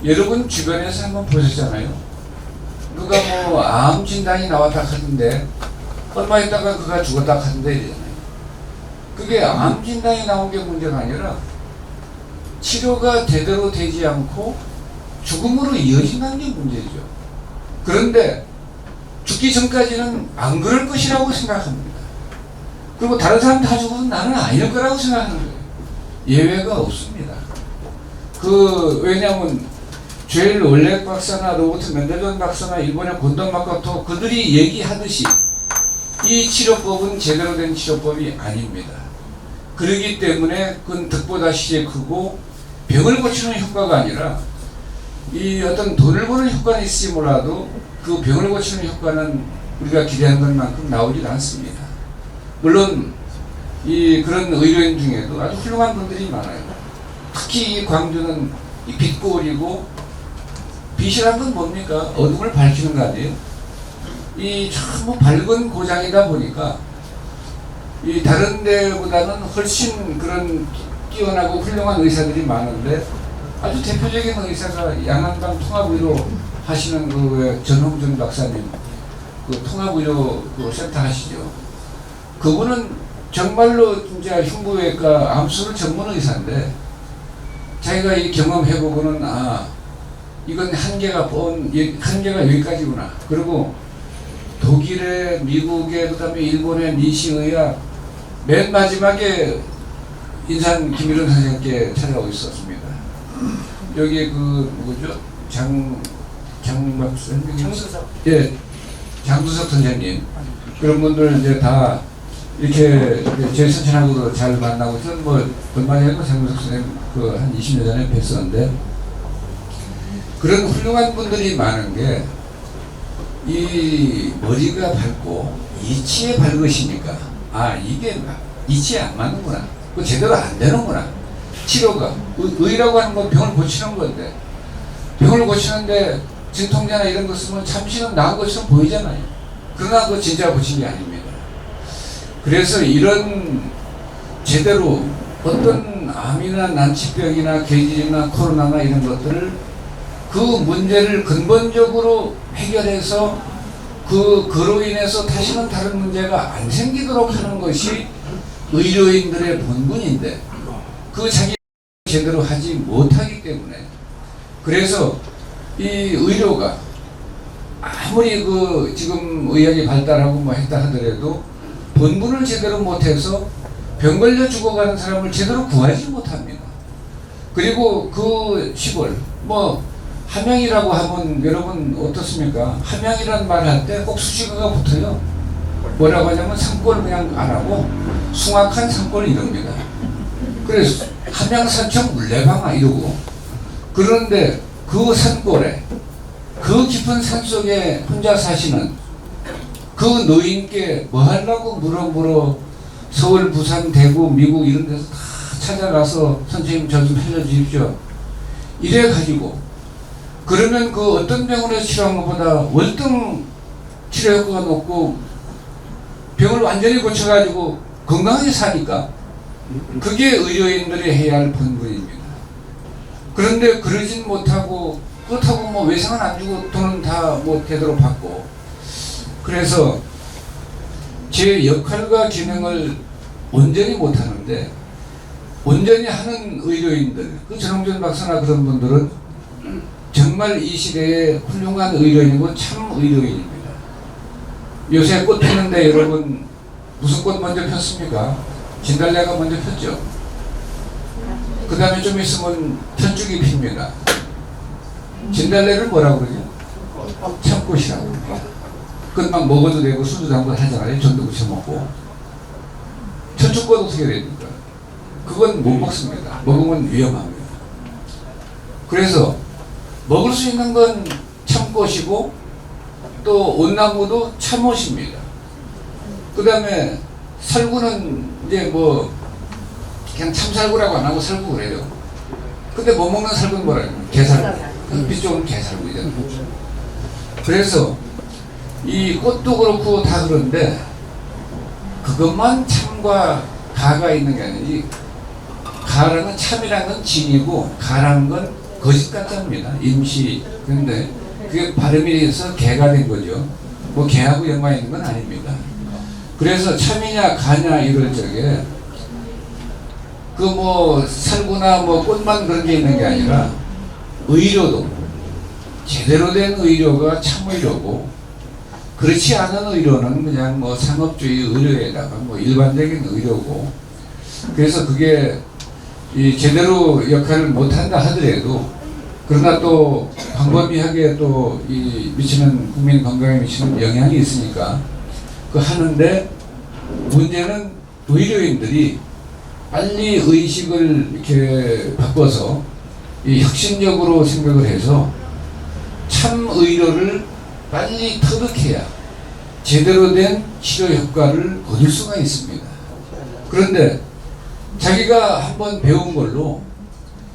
S3: 여러분 주변에서 한번 보셨잖아요. 누가 뭐 암 진단이 나왔다 하던데 얼마 있다가 그가 죽었다 하던데 이러잖아요. 그게 암 진단이 나온 게 문제가 아니라 치료가 제대로 되지 않고 죽음으로 이어진다는 게 문제죠. 그런데 죽기 전까지는 안 그럴 것이라고 생각합니다. 그리고 다른 사람 다 죽어도 나는 아닐 거라고 생각하는 거예요. 예외가 없습니다. 왜냐하면 조엘 월렉 박사나 로버트 맨델슨 박사나 일본의 곤돈 마코토 그들이 얘기하듯이 이 치료법은 제대로 된 치료법이 아닙니다. 그렇기 때문에 그건 득보다 실이 크고 병을 고치는 효과가 아니라 이 어떤 돈을 버는 효과는 있을지 몰라도 그 병을 고치는 효과는 우리가 기대한 것만큼 나오질 않습니다. 물론 그런 의료인 중에도 아주 훌륭한 분들이 많아요. 특히 이 광주는 이 빛골이고 빛이란 건 뭡니까? 어둠을 밝히는 거 아니에요? 이 참 밝은 고장이다 보니까 이 다른 데보다는 훨씬 그런 뛰어나고 훌륭한 의사들이 많은데 아주 대표적인 의사가 양안강 통합의료 하시는 전홍준 박사님 통합의료 센터 하시죠. 그분은 정말로 진짜 흉부외과 암수술 전문 의사인데 자기가 이 경험해보고는 이건 한계가 여기까지구나. 그리고 독일에 미국에 그다음에 일본의 니시의학 맨 마지막에 인산 김일원 선생님께 찾아오고 있었습니다. 여기 누구죠? 장수석. 예, 장수석 선생님. 그런 분들 이제 다 이렇게 제 선천학으로 잘 만나고 저는 얼마 전에 장수석 선생님 한 20년 전에 뵀었는데 그런 훌륭한 분들이 많은 게 이 머리가 밝고 이치에 밝으시니까 이게 이치에 안 맞는구나. 제대로 안 되는구나. 치료가 의라고 하는 건 병을 고치는 건데 병을 고치는데 진통제나 이런 거 쓰면 잠시는 나은 것처럼 보이잖아요. 그러나 그거 진짜 고친 게 아닙니다. 그래서 이런 제대로 어떤 암이나 난치병이나 계질이나 코로나나 이런 것들을 그 문제를 근본적으로 해결해서 그로 인해서 다시는 다른 문제가 안 생기도록 하는 것이 의료인들의 본분인데 자기 제대로 하지 못하기 때문에 그래서 이 의료가 아무리 지금 의학이 발달하고 했다 하더라도 본분을 제대로 못해서 병 걸려 죽어가는 사람을 제대로 구하지 못합니다. 그리고 시골 함양이라고 하면 여러분 어떻습니까? 함양이라는 말을 할 때 꼭 수식어가 붙어요. 뭐라고 하냐면 산골 그냥 안 하고 숭악한 산골 이럽니다. 그래서 함양산청 물레방아 이러고 그런데 그 산골에 그 깊은 산속에 혼자 사시는 그 노인께 뭐 하려고 물어 서울, 부산, 대구, 미국 이런 데서 다 찾아가서 선생님 저 좀 해주십시오. 이래 가지고 그러면 그 어떤 병원에서 치료한 것보다 월등 치료 효과가 높고 병을 완전히 고쳐가지고 건강하게 사니까 그게 의료인들이 해야 할 본분입니다. 그런데 그러진 못하고 그렇다고 뭐 외상은 안 주고 돈은 다 뭐 되도록 받고, 그래서 제 역할과 기능을 온전히 못하는데 온전히 하는 의료인들, 그 전홍준 박사나 그런 분들은 정말 이 시대에 훌륭한 의료인이고 참 의료인입니다. 요새 꽃 피는데 여러분 무슨 꽃 먼저 폈습니까? 진달래가 먼저 폈죠. 그 다음에 좀 있으면 편죽이 핍니다. 진달래를 뭐라고 그러죠? 참꽃이라고. 그건 막 먹어도 되고 술도 담고 하잖아요. 전도 부쳐 먹고. 편죽꽃 어떻게 됩니까? 그건 못 먹습니다. 먹으면 위험합니다. 그래서 먹을 수 있는 건 참꽃이고 또 온나무도 참옷입니다. 그 다음에 살구는 이제 뭐 그냥 참살구라고 안 하고 살구 그래요. 근데 못 먹는 살구는 뭐라 해요? 게살구. 빛쪽은 게살구이잖아요. 그래서 이 꽃도 그렇고 다 그런데 그것만 참과 가가 있는 게 아니지, 가라는 건 참이라는 건 진이고 가라는 건 거짓 같답니다. 임시. 근데 그게 발음이 해서 개가 된 거죠. 뭐 개하고 연관이 있는 건 아닙니다. 그래서 참이냐 가냐 이럴 적에 그 뭐 살구나 뭐 꽃만 그런 게 있는 게 아니라 의료도 제대로 된 의료가 참의료고, 그렇지 않은 의료는 그냥 뭐 상업주의 의료에다가 뭐 일반적인 의료고, 그래서 그게 이 제대로 역할을 못한다 하더라도 그러나 또 광범위하게 또 이 미치는 국민 건강에 미치는 영향이 있으니까 그 하는데, 문제는 의료인들이 빨리 의식을 이렇게 바꿔서 이 혁신적으로 생각을 해서 참 의료를 빨리 터득해야 제대로 된 치료 효과를 거둘 수가 있습니다. 그런데 자기가 한번 배운 걸로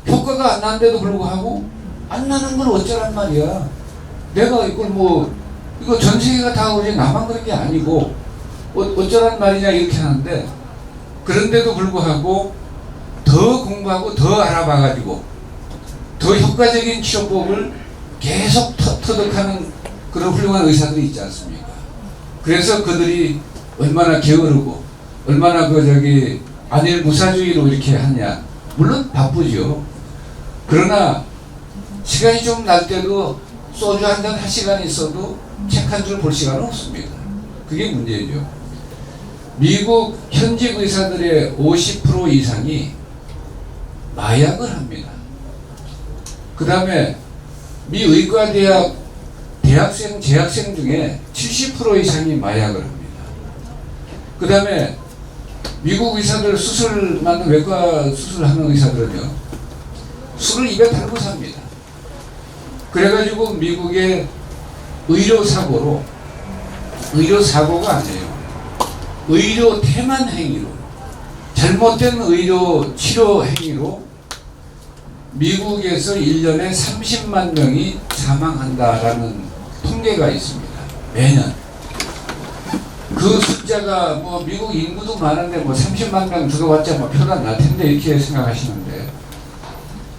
S3: 효과가 안 나는데도 불구하고 안 나는 건 어쩌란 말이야. 내가 이걸 뭐 이거 전 세계가 다 그러지 나만 그런 게 아니고 어쩌란 말이냐 이렇게 하는데, 그런데도 불구하고 더 공부하고 더 알아봐가지고 더 효과적인 치료법을 계속 터득하는 그런 훌륭한 의사들이 있지 않습니까? 그래서 그들이 얼마나 게으르고 얼마나 안일 무사주의로 이렇게 하냐. 물론 바쁘죠. 그러나 시간이 좀 날 때도 소주 한 잔 할 시간이 있어도 책 한 줄 볼 시간은 없습니다. 그게 문제죠. 미국 현직 의사들의 50% 이상이 마약을 합니다. 그 다음에 미 의과대학 대학생, 재학생 중에 70% 이상이 마약을 합니다. 그 다음에 미국 의사들 수술 맞는 외과 수술하는 의사들은요, 술을 입에 달고 삽니다. 그래가지고 미국의 의료사고가 아니에요. 의료 태만 행위로, 잘못된 의료 치료 행위로 미국에서 1년에 30만 명이 사망한다라는 통계가 있습니다. 매년. 그 숫자가 뭐 미국 인구도 많은데 뭐 30만 명 죽어봤자 뭐 표가 날 텐데 이렇게 생각하시는데,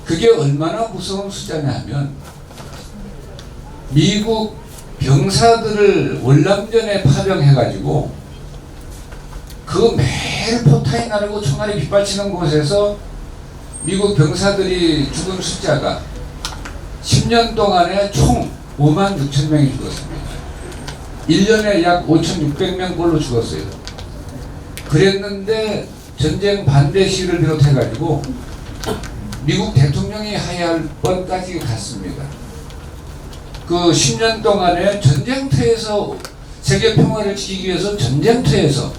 S3: 그게 얼마나 무서운 숫자냐 하면 미국 병사들을 월남전에 파병해가지고 그 매일 포탄이 나르고 총알이 빗발치는 곳에서 미국 병사들이 죽은 숫자가 10년 동안에 총 5만 6천 명이 죽었습니다. 1년에 약 5,600명꼴로 죽었어요. 그랬는데 전쟁 반대 시위를 비롯해가지고 미국 대통령이 하야할 뻔까지 갔습니다. 그 10년 동안에 전쟁터에서 세계 평화를 지키기 위해서 전쟁터에서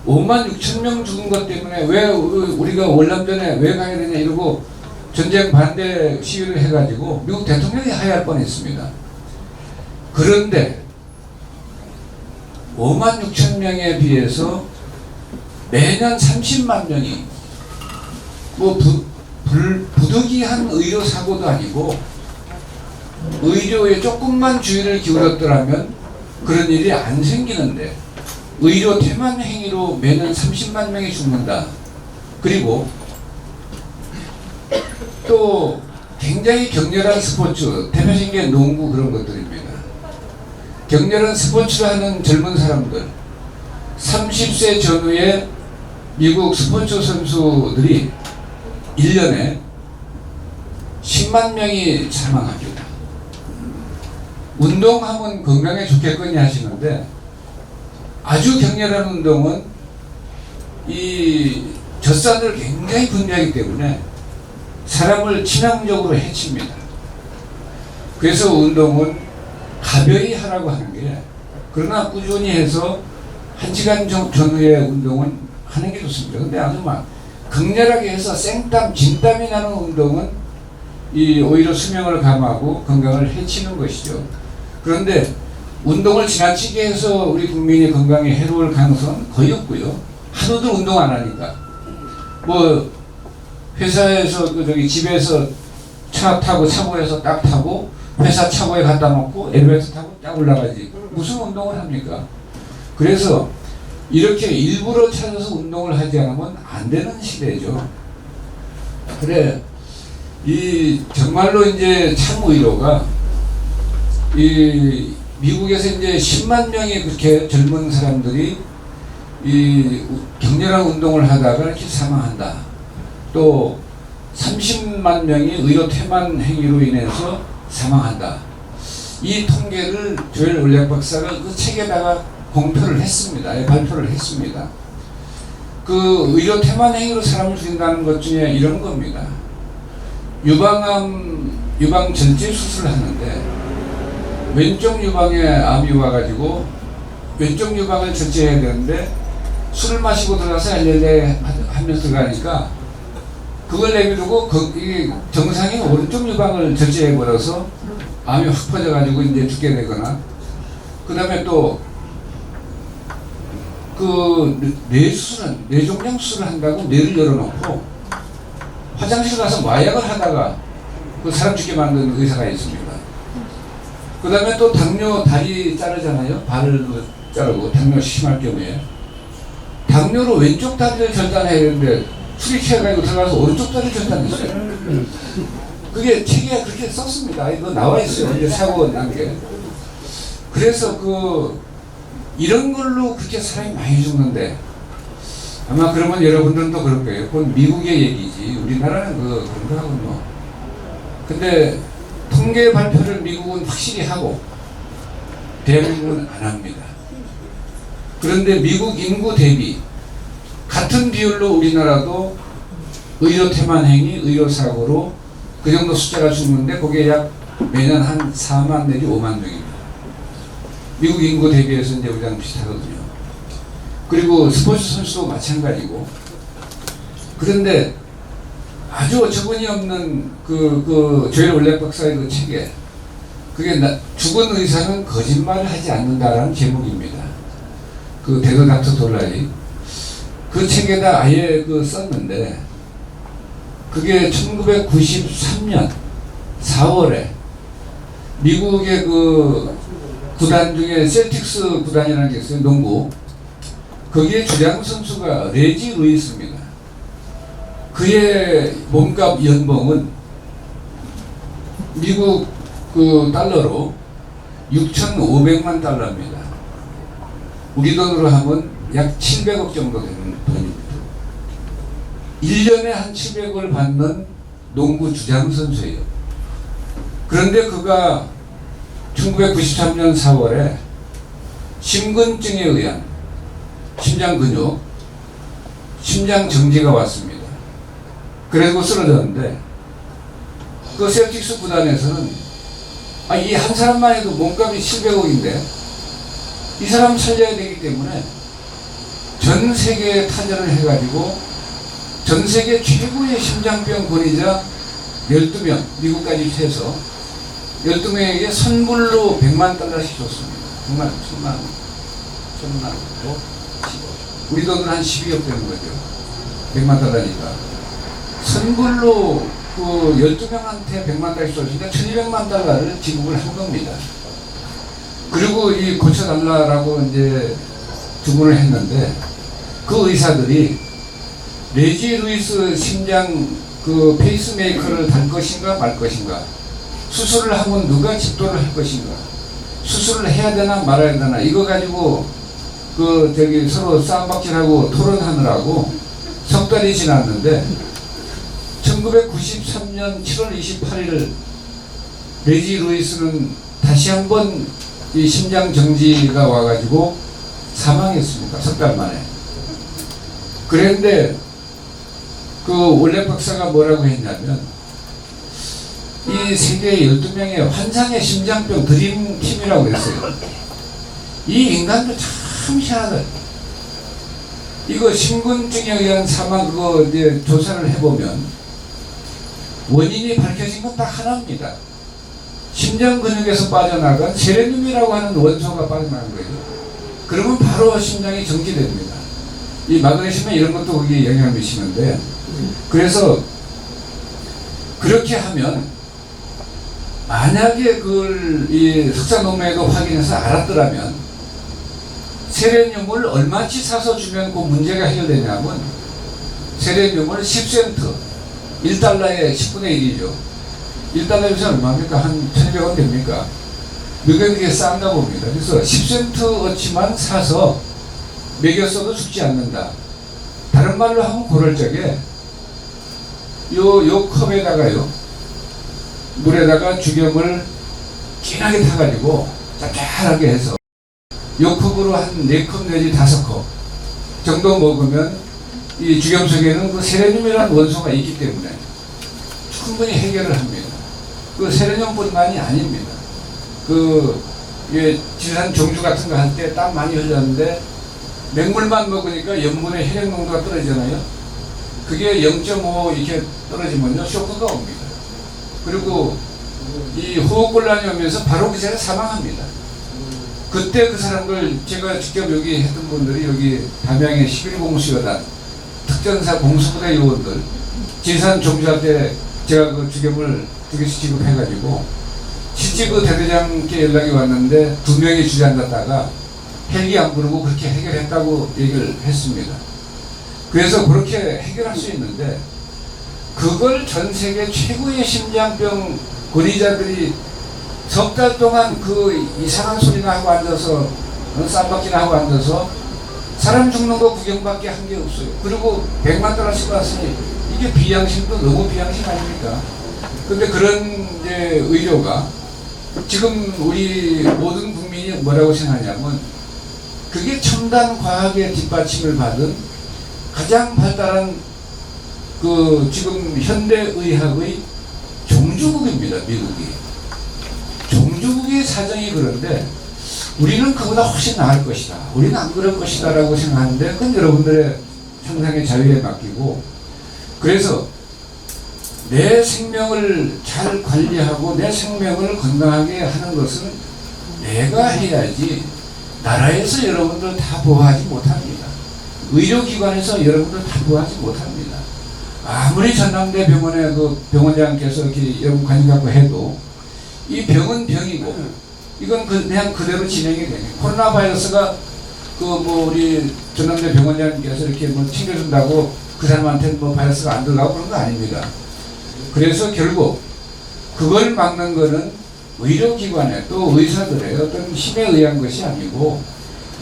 S3: 5만 6천 명 죽은 것 때문에 왜 우리가 월남전에 왜 가야 되냐 이러고 전쟁 반대 시위를 해가지고 미국 대통령이 하야할 뻔했습니다. 그런데 5만 6천 명에 비해서 매년 30만 명이 뭐 부득이한 의료 사고도 아니고 의료에 조금만 주의를 기울였더라면 그런 일이 안 생기는데 의료 태만 행위로 매년 30만 명이 죽는다. 그리고 또 굉장히 격렬한 스포츠, 대표적인 게 농구 그런 것들입니다. 격렬한 스포츠를 하는 젊은 사람들, 30세 전후의 미국 스포츠 선수들이 1년에 10만 명이 사망합니다. 운동하면 건강에 좋겠거니 하시는데 아주 격렬한 운동은 이 젖산을 굉장히 분비하기 때문에 사람을 치명적으로 해칩니다. 그래서 운동은 가벼이 하라고 하는 게, 그러나 꾸준히 해서 1시간 전후의 운동은 하는 게 좋습니다. 근데 아주 막 극렬하게 해서 생땀, 진땀이 나는 운동은 오히려 수명을 감하고 건강을 해치는 것이죠. 그런데 운동을 지나치게 해서 우리 국민의 건강에 해로울 가능성은 거의 없고요. 하루도 운동 안 하니까. 뭐 회사에서 집에서 차 타고 차고에서 딱 타고 회사 차고에 갖다 놓고 엘리베이터 타고 딱 올라가지. 무슨 운동을 합니까? 그래서 이렇게 일부러 찾아서 운동을 하지 않으면 안 되는 시대죠. 그래, 정말로 이제 참 의료가 미국에서 이제 10만 명의 그렇게 젊은 사람들이 격렬한 운동을 하다가 이렇게 사망한다. 또 30만 명이 의료 태만 행위로 인해서 사망한다. 이 통계를 조엘 올렉 박사가 그 책에다가 공표를 했습니다. 발표를 했습니다. 그 의료 태만 행위로 사람을 죽인다는 것 중에 이런 겁니다. 유방 전체 수술을 하는데 왼쪽 유방에 암이 와가지고 왼쪽 유방을 절제해야 되는데 술을 마시고 들어가서 엘렐레 하면서 들어가니까 그걸 내비두고 정상이 오른쪽 유방을 절제해버려서 암이 확 퍼져가지고 이제 죽게 되거나, 그 다음에 또 뇌종양 수술을 한다고 뇌를 열어놓고 화장실 가서 마약을 하다가 그 사람 죽게 만든 의사가 있습니다. 그 다음에 또 당뇨 다리 자르잖아요. 발을 자르고 당뇨 심할 경우에 당뇨로 왼쪽 다리를 절단해야 되는데 술이 취해가지고 들어가서 오른쪽 다리를 절단했어요. 그게 책에 그렇게 썼습니다. 이거 나와 있어요. 이제 사고 난 게. 그래서 이런 걸로 그렇게 사람이 많이 죽는데, 아마 그러면 여러분들은 또 그럴 거예요. 그건 미국의 얘기지 우리나라는 그런 거하고는. 근데 통계 발표를 미국은 확실히 하고 대한민국은 안 합니다. 그런데 미국 인구 대비 같은 비율로 우리나라도 의료 태만 행위, 의료 사고로 그 정도 숫자가 죽는데 그게 약 매년 한 4만 내지 5만 명입니다. 미국 인구 대비해서 이제 우리랑 비슷하거든요. 그리고 스포츠 선수도 마찬가지고. 그런데 아주 어처구니 없는 조엘 올렉 박사의 그 책에 그게 죽은 의사는 거짓말을 하지 않는다라는 제목입니다. 데드 닥터 돌라이 그 책에다 아예 썼는데, 그게 1993년 4월에 미국의 구단 중에 셀틱스 구단이라는 게 있어요. 농구. 거기에 주장 선수가 레지 루이스입니다. 그의 몸값 연봉은 미국 달러로 6,500만 달러입니다. 우리 돈으로 하면 약 700억 정도 되는 돈입니다. 1년에 한 700억을 받는 농구 주장 선수예요. 그런데 그가 1993년 4월에 심근증에 의한 심장 근육, 심장 정지가 왔습니다. 그래서 쓰러졌는데, 그 셀틱스 구단에서는 이 한 사람만 해도 몸값이 700억인데 이 사람 살려야 되기 때문에 전 세계에 타전을 해가지고 전 세계 최고의 심장병 권위자 12명, 미국까지 해서 12명에게 선불로 100만 달러씩 줬습니다. 100만, 1000만, 1000만, 우리 돈으로 한 12억 되는 거죠. 100만 달러니까. 선불로 그 12명한테 100만 달러씩 쏘니까 1200만 달러를 지급을 한 겁니다. 그리고 이 고쳐달라라고 이제 주문을 했는데 그 의사들이 레지 루이스 심장 그 페이스메이커를 달 것인가 말 것인가, 수술을 하면 누가 집도를 할 것인가, 수술을 해야 되나 말아야 되나, 이거 가지고 그 저기 서로 싸움박질하고 토론하느라고 석 달이 지났는데 1993년 7월 28일 레지 루이스는 다시 한번 이 심장 정지가 와가지고 사망했습니다. 석 달 만에. 그런데 그 원래 박사가 뭐라고 했냐면, 이 세계 12명의 환상의 심장병 드림팀이라고 했어요. 이 인간도 참 희한하다. 이거 심근증에 의한 사망 그거 이제 조사를 해보면 원인이 밝혀진 건 딱 하나입니다. 심장 근육에서 빠져나간 세레늄이라고 하는 원소가 빠져나간 거예요. 그러면 바로 심장이 정지됩니다. 이 마그네슘 이런 것도 거기에 영향을 미치는데, 그래서 그렇게 하면 만약에 그걸 이 석사 논문에도 확인해서 알았더라면 세레늄을 얼마치 사서 주면 그 문제가 해결되냐면, 세레늄을 10센트 1달러에 10분의 1이죠. 1달러면 얼마입니까? 한 1200원 됩니까? 미국에 그게 싼가 봅니다. 그래서 10센트어치만 사서 먹였어도 죽지 않는다. 다른 말로 하면 그럴 적에 요 컵에다가요, 물에다가 죽염을 진하게 타가지고 짭짤하게 해서 요 컵으로 한 4컵 내지 5컵 정도 먹으면 이 죽염 속에는 그 세레늄이라는 원소가 있기 때문에 충분히 해결을 합니다. 그 세레늄뿐만이 아닙니다. 그 지산 정주 같은 거 할 때 땀 많이 흘렸는데 맹물만 먹으니까 염분의 혈액 농도가 떨어지잖아요. 그게 0.5 이렇게 떨어지면요 쇼크가 옵니다. 그리고 이 호흡곤란이 오면서 바로 그 자리에 사망합니다. 그때 그 사람들, 제가 직접 여기 했던 분들이 여기 담양의 11공수여단 특전사 공수부대 요원들 지산 종주할 때 제가 그 주겸을 2개씩 지급해가지고 실제 그 대대장께 연락이 왔는데 2명이 주저앉았다가 헬기 안 부르고 그렇게 해결했다고 얘기를 했습니다. 그래서 그렇게 해결할 수 있는데, 그걸 전 세계 최고의 심장병 권위자들이 석 달 동안 그 이상한 소리나 하고 앉아서 쌈박지나 하고 앉아서 사람 죽는 거 구경밖에 한 게 없어요. 그리고 100만 달러씩 받았으니 이게 비양심도 너무 비양심 아닙니까? 근데 그런 이제 의료가 지금 우리 모든 국민이 뭐라고 생각하냐면, 그게 첨단 과학의 뒷받침을 받은 가장 발달한 그 지금 현대의학의 종주국입니다. 미국이. 종주국의 사정이 그런데 우리는 그보다 훨씬 나을 것이다, 우리는 안 그럴 것이다 라고 생각하는데, 그건 여러분들의 상상의 자유에 맡기고, 그래서 내 생명을 잘 관리하고 내 생명을 건강하게 하는 것은 내가 해야지 나라에서 여러분들 다 보호하지 못합니다. 의료기관에서 여러분들 다 보호하지 못합니다. 아무리 전남대 병원의 그 병원장께서 이렇게 여러분 관심 갖고 해도 이 병은 병이고 이건 그냥 그대로 진행이 되네. 코로나 바이러스가 그 뭐 우리 전남대 병원장께서 이렇게 뭐 챙겨준다고 그 사람한테 뭐 바이러스가 안 들어가고 그런 거 아닙니다. 그래서 결국 그걸 막는 거는 의료기관에 또 의사들의 어떤 힘에 의한 것이 아니고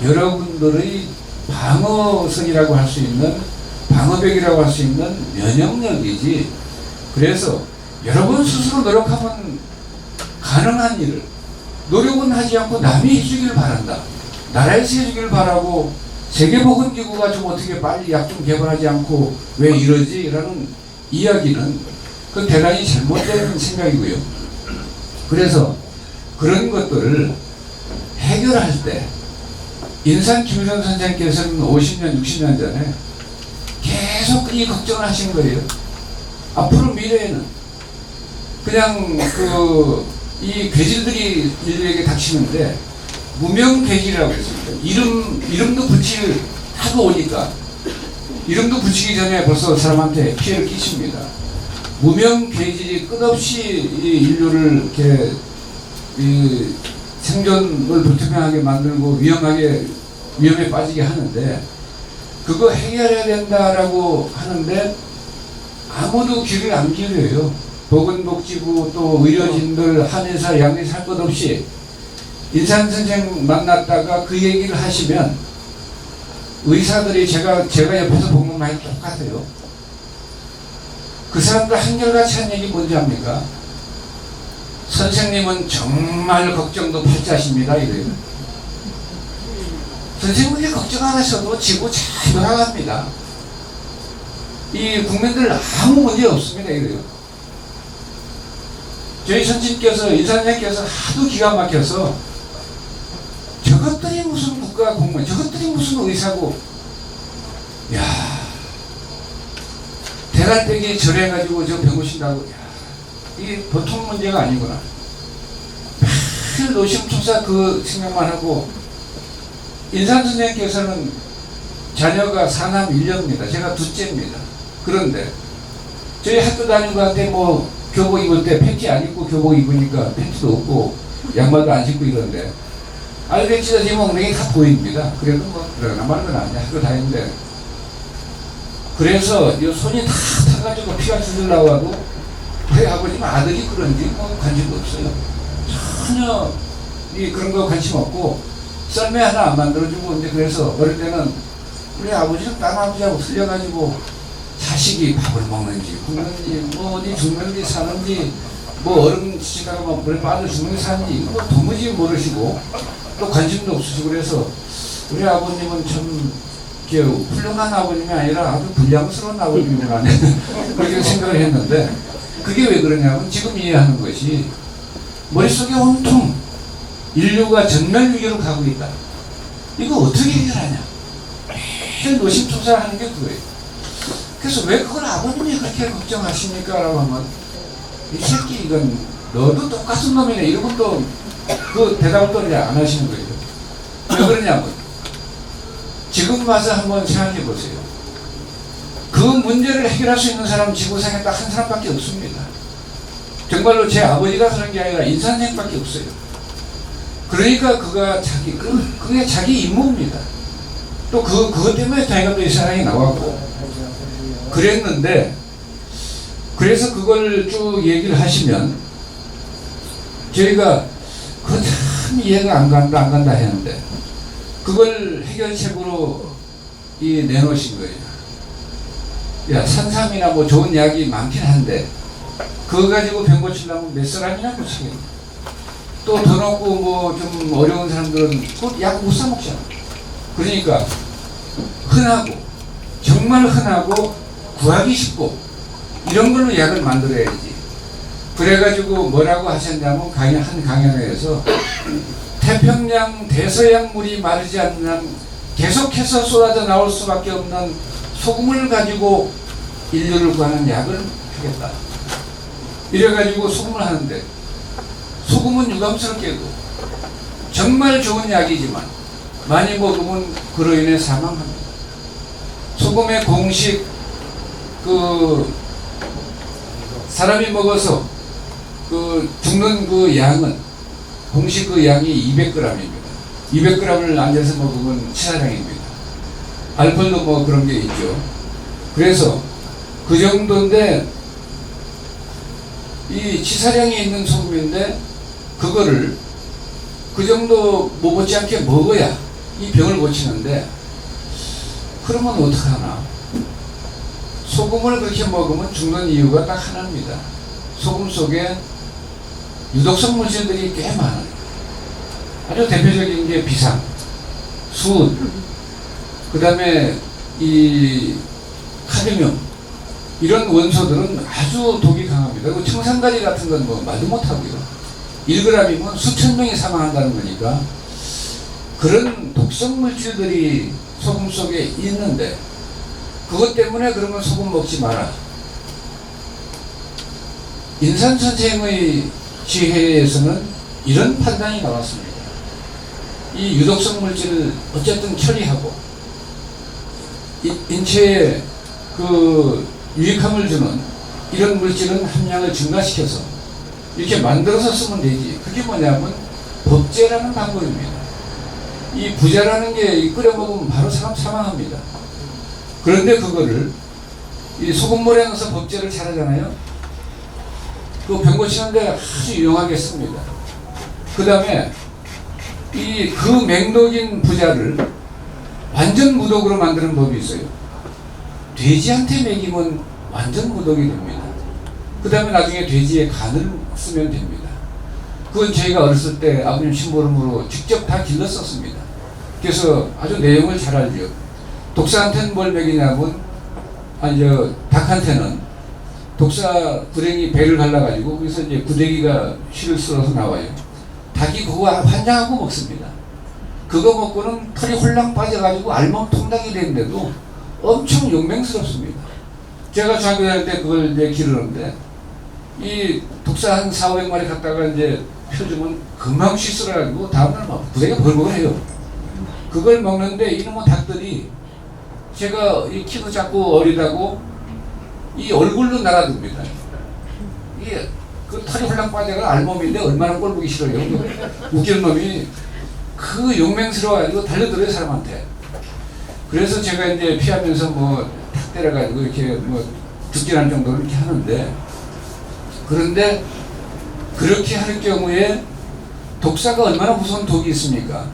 S3: 여러분들의 방어선이라고 할 수 있는, 방어벽이라고 할 수 있는 면역력이지. 그래서 여러분 스스로 노력하면 가능한 일을, 노력은 하지 않고 남이 해주기를 바란다, 나라에서 해주기를 바라고 세계보건기구가 좀 어떻게 빨리 약 좀 개발하지 않고 왜 이러지? 라는 이야기는 그 대단히 잘못된 생각이고요. 그래서 그런 것들을 해결할 때 인산 김일성 선생님께서는 50년, 60년 전에 계속 이 걱정을 하신 거예요. 앞으로 미래에는 그냥 이 괴질들이 인류에게 닥치는데 무명 괴질이라고 했습니다. 이름도 붙일 하고 오니까 이름도 붙이기 전에 벌써 사람한테 피해를 끼칩니다. 무명 괴질이 끝없이 이 인류를 이렇게 이 생존을 불투명하게 만들고 위험에 빠지게 하는데, 그거 해결해야 된다라고 하는데 아무도 귀를 안 기울여요. 보건복지부 또 의료진들 한의사 양의사 할 것 없이 인산 선생 만났다가 그 얘기를 하시면 의사들이 제가 옆에서 보면 많이 똑같아요. 그 사람들 한결같이 한 얘기 뭔지 압니까? 선생님은 정말 걱정도 팔자십니다 이래요. 선생님이 걱정 안 하셔도 지구 잘 돌아갑니다. 이 국민들 아무 문제 없습니다 이래요. 저희 선생님께서 인사님께서 하도 기가 막혀서 저것들이 무슨 국가 공무원, 저것들이 무슨 의사고, 야, 대갈대기 절해가지고 저 병 오신다고, 야, 이게 보통 문제가 아니구나. 매일 노심초사 그 생각만 하고, 인산 선생님께서는 자녀가 사남 1녀입니다. 제가 둘째입니다. 그런데 저희 학교 다니고 할 때 뭐 교복 입을 때 팬티 안 입고 교복 입으니까 팬티도 없고 양말도 안 신고 이러는데, 알게 찢어지면 엉덩이 다 보입니다. 그래도 뭐 그러나 말거나 아니야. 학교 다니는데, 그래서 이 손이 다 타가지고 피가 줄줄 나와도 우리 아버지는 아들이 그런지 뭐 관심도 없어요. 전혀 그런 거 관심 없고 썰매 하나 안 만들어주고. 이제 그래서 어릴 때는 우리 아버지는 딴 아버지하고 틀려가지고 자식이 밥을 먹는지 굶는지 뭐 어디 죽는지 사는지 뭐 얼음 지치다가 막 물에 빠져 죽는지 사는지 뭐 도무지 모르시고 또 관심도 없으시고. 그래서 우리 아버님은 참 훌륭한 아버님이 아니라 아주 불량스러운 아버님이구나 그렇게 생각을 했는데, 그게 왜 그러냐면 지금 이해하는 것이 머릿속에 온통 인류가 전멸 위기로 가고 있다. 이거 어떻게 해결하냐. 매일 노심초사하는 게 그거예요. 그래서 왜 그걸 아버님이 그렇게 걱정하십니까? 라고 하면 이 새끼 이건 너도 똑같은 놈이네 이러고 또 그 대답을 또 안 하시는 거예요. 왜 그러냐면 지금 와서 한번 생각해 보세요. 그 문제를 해결할 수 있는 사람은 지구상에 딱 한 사람밖에 없습니다. 정말로 제 아버지가 그런 게 아니라 인산생밖에 없어요. 그러니까 그게 자기 임무입니다. 또 그것 때문에 자기가 또 이 세상에 나왔고 그랬는데, 그래서 그걸 쭉 얘기를 하시면 저희가 그거 참 이해가 안 간다 했는데, 그걸 해결책으로 내놓으신 거예요. 야, 산삼이나 뭐 좋은 약이 많긴 한데 그거 가지고 병 고치려면 몇 사람이나 고치겠냐. 또 돈 없고 뭐 좀 어려운 사람들은 그 약 못 사 먹잖아. 그러니까 흔하고 정말 흔하고 구하기 쉽고 이런 걸로 약을 만들어야지. 그래가지고 뭐라고 하셨냐면 한 강연회에서 태평양 대서양물이 마르지 않는 한 계속해서 쏟아져 나올 수밖에 없는 소금을 가지고 인류를 구하는 약을 하겠다. 이래가지고 소금을 하는데, 소금은 유감스럽게도 정말 좋은 약이지만 많이 먹으면 그로 인해 사망합니다. 소금의 공식 사람이 먹어서 죽는 그 양은 공식 그 양이 200g입니다. 200g을 앉아서 먹으면 치사량입니다. 알코올도 뭐 그런 게 있죠. 그래서 그 정도인데 이 치사량이 있는 소금인데 그거를 그 정도 못지않게 먹어야 이 병을 고치는데, 그러면 어떡하나. 소금을 그렇게 먹으면 죽는 이유가 딱 하나입니다. 소금 속에 유독성 물질들이 꽤 많아요. 아주 대표적인 게 비상, 수은, 그 다음에 이 카드뮴, 이런 원소들은 아주 독이 강합니다. 그리고 청산가리 같은 건 뭐 말도 못하고요. 1g이면 수천 명이 사망한다는 거니까 그런 독성 물질들이 소금 속에 있는데, 그것 때문에 그러면 소금 먹지 마라. 인산 선생의 지혜에서는 이런 판단이 나왔습니다. 이 유독성 물질을 어쨌든 처리하고 인체에 그 유익함을 주는 이런 물질은 함량을 증가시켜서 이렇게 만들어서 쓰면 되지. 그게 뭐냐면 법제라는 방법입니다. 이 부자라는 게 끓여 먹으면 바로 사람 사망합니다. 그런데 그거를 이 소금물에 넣어서 법제를 잘하잖아요. 그 병 고치는데 아주 유용하게 씁니다. 그 다음에 그 맹독인 부자를 완전 무독으로 만드는 법이 있어요. 돼지한테 먹이면 완전 무독이 됩니다. 그 다음에 나중에 돼지의 간을 쓰면 됩니다. 그건 저희가 어렸을 때 아버님 심부름으로 직접 다 길렀었습니다. 그래서 아주 내용을 잘 알죠. 독사한테는 뭘 먹이냐면, 닭한테는 독사 구덩이 배를 갈라가지고 거기서 이제 구데기가 실을 쓸어서 나와요. 닭이 그거 환장하고 먹습니다. 그거 먹고는 털이 홀랑 빠져가지고 알몸 통닭이 되는데도 엄청 용맹스럽습니다. 제가 중학교 다닐 때 그걸 이제 기르는데 이 독사 한 400~500마리 갖다가 이제 펴주면 금방 씻어가지고 다음날 막 구데기가 벌벌해요. 그걸 먹는데 이놈의 닭들이 제가 이 키도 작고 어리다고 이 얼굴로 날아듭니다. 이게 그 털이 홀랑 빠져가 알몸인데 얼마나 꼴보기 싫어요. 웃기는 놈이 그 용맹스러워가지고 달려들어요 사람한테. 그래서 제가 이제 피하면서 뭐 탁 때려가지고 이렇게 뭐 죽지 않을 정도로 이렇게 하는데, 그런데 그렇게 할 경우에 독사가 얼마나 무서운 독이 있습니까?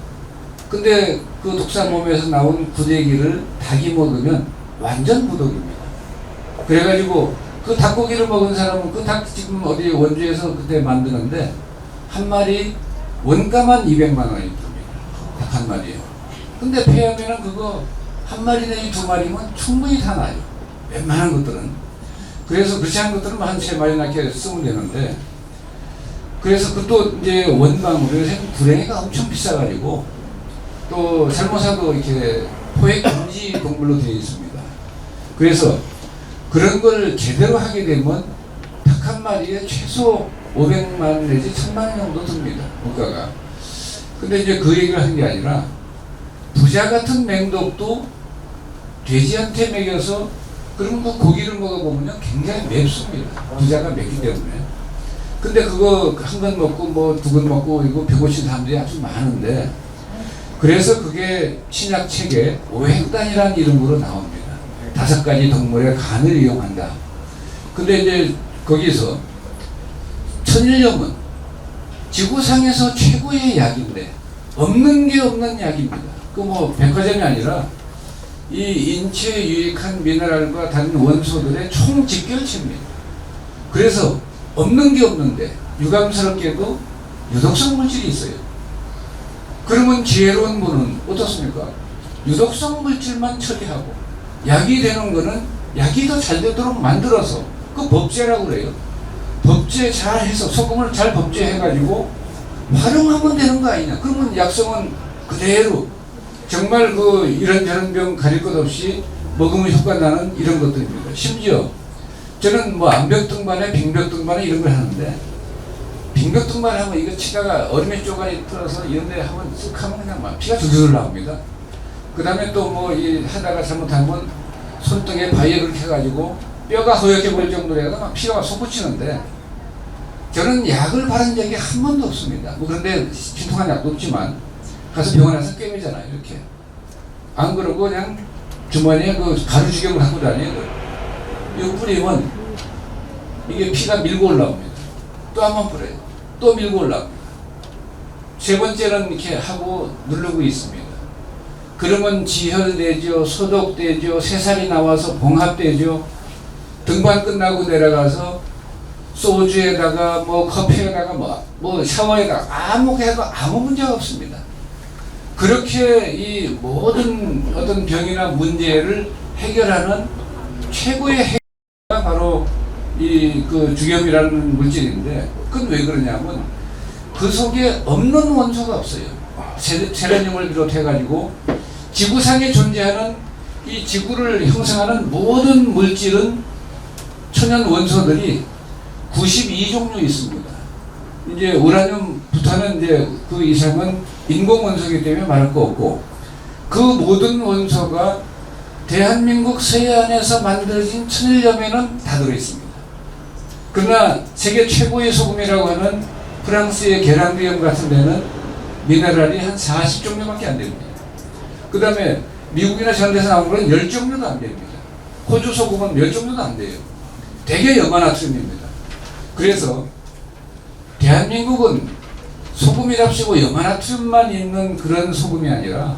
S3: 근데 그 독사 몸에서 나온 구데기를 닭이 먹으면 완전 무독입니다. 그래가지고 그 닭고기를 먹은 사람은 그 닭 지금 어디 원주에서 그때 만드는데 한 마리 원가만 200만 원이 듭니다. 닭 한 마리에. 근데 폐하면은 그거 한 마리 내지 2마리면 충분히 다 나요. 웬만한 것들은. 그래서 그렇지 않은 것들은 한 3마리나 이렇게 쓰면 되는데, 그래서 그것도 이제 원방으로 요새 구랭이가 엄청 비싸가지고 또 잘못사도 이렇게 포획 금지 동물로 되어 있습니다. 그래서 그런 걸 제대로 하게 되면 닭 한 마리에 최소 500만 내지 1000만 원 정도 듭니다. 물가가. 근데 이제 그 얘기를 한 게 아니라 부자 같은 맹독도 돼지한테 먹여서 그럼 그 고기를 먹어보면 굉장히 맵습니다. 부자가 맵기 때문에. 근데 그거 한 건 먹고 뭐 2건 먹고 이거 배고픈 사람들이 아주 많은데, 그래서 그게 신약 책에 오행단이라는 이름으로 나옵니다. 5가지 동물의 간을 이용한다. 근데 이제 거기서 천일염은 지구상에서 최고의 약인데 없는 게 없는 약입니다. 그 뭐 백화점이 아니라 이 인체에 유익한 미네랄과 다른 원소들의 총 집결체입니다. 그래서 없는 게 없는데 유감스럽게도 유독성 물질이 있어요. 그러면 지혜로운 분은 어떻습니까? 유독성 물질만 처리하고 약이 되는 거는 약이 더 잘 되도록 만들어서, 그 법제라고 그래요. 법제 잘 해서 소금을 잘 법제해가지고 활용하면 되는 거 아니냐. 그러면 약성은 그대로 정말 그 이런저런 병 가릴 것 없이 먹으면 효과 나는 이런 것들입니다. 심지어 저는 뭐 암벽등반에 빙벽등반에 이런 걸 하는데, 빙벽등반 하면 이거 치다가 얼음에 쪼가리 틀어서 이런 데 하면 쓱 하면 그냥 막 피가 줄줄 나옵니다. 그 다음에 또 뭐 하다가 잘못하면 손등에 바이어를 켜가지고 뼈가 허옇게 보일 정도로 해서 막 피가 막 솟구치는데, 저는 약을 바른 적이 한 번도 없습니다. 뭐 그런데 신통한 약도 없지만 가서 병원에 가서 꿰매잖아요. 이렇게. 안 그러고 그냥 주머니에 그 가루주경을 갖고 다녀요. 이거 뿌리면 이게 피가 밀고 올라옵니다. 또 한 번 뿌려요. 또 밀고 올라옵니다. 3번째는 이렇게 하고 누르고 있습니다. 그러면 지혈되죠, 소독되죠, 새살이 나와서 봉합되죠. 등반 끝나고 내려가서 소주에다가 뭐 커피에다가 뭐 샤워에다가 아무 해도 아무 문제가 없습니다. 그렇게 이 모든 어떤 병이나 문제를 해결하는 최고의 해결가 바로 이 그 주겸이라는 물질인데, 그건 왜 그러냐면 그 속에 없는 원소가 없어요. 세레늄을 비롯해가지고 지구상에 존재하는 이 지구를 형성하는 모든 물질은 천연 원소들이 92종류 있습니다. 이제 우라늄부터는 이제 그 이상은 인공 원소이기 때문에 말할 거 없고, 그 모든 원소가 대한민국 서해안에서 만들어진 천일염에는 다 들어있습니다. 그러나 세계 최고의 소금이라고 하는 프랑스의 게랑비움 같은 데는 미네랄이 한 40종류밖에 안 됩니다. 그 다음에 미국이나 저런 데서 나온 건 10종류도 안 됩니다. 호주 소금은 10종류도 안 돼요. 되게 염화나트륨입니다. 그래서 대한민국은 소금이랍시고 염화나트륨만 있는 그런 소금이 아니라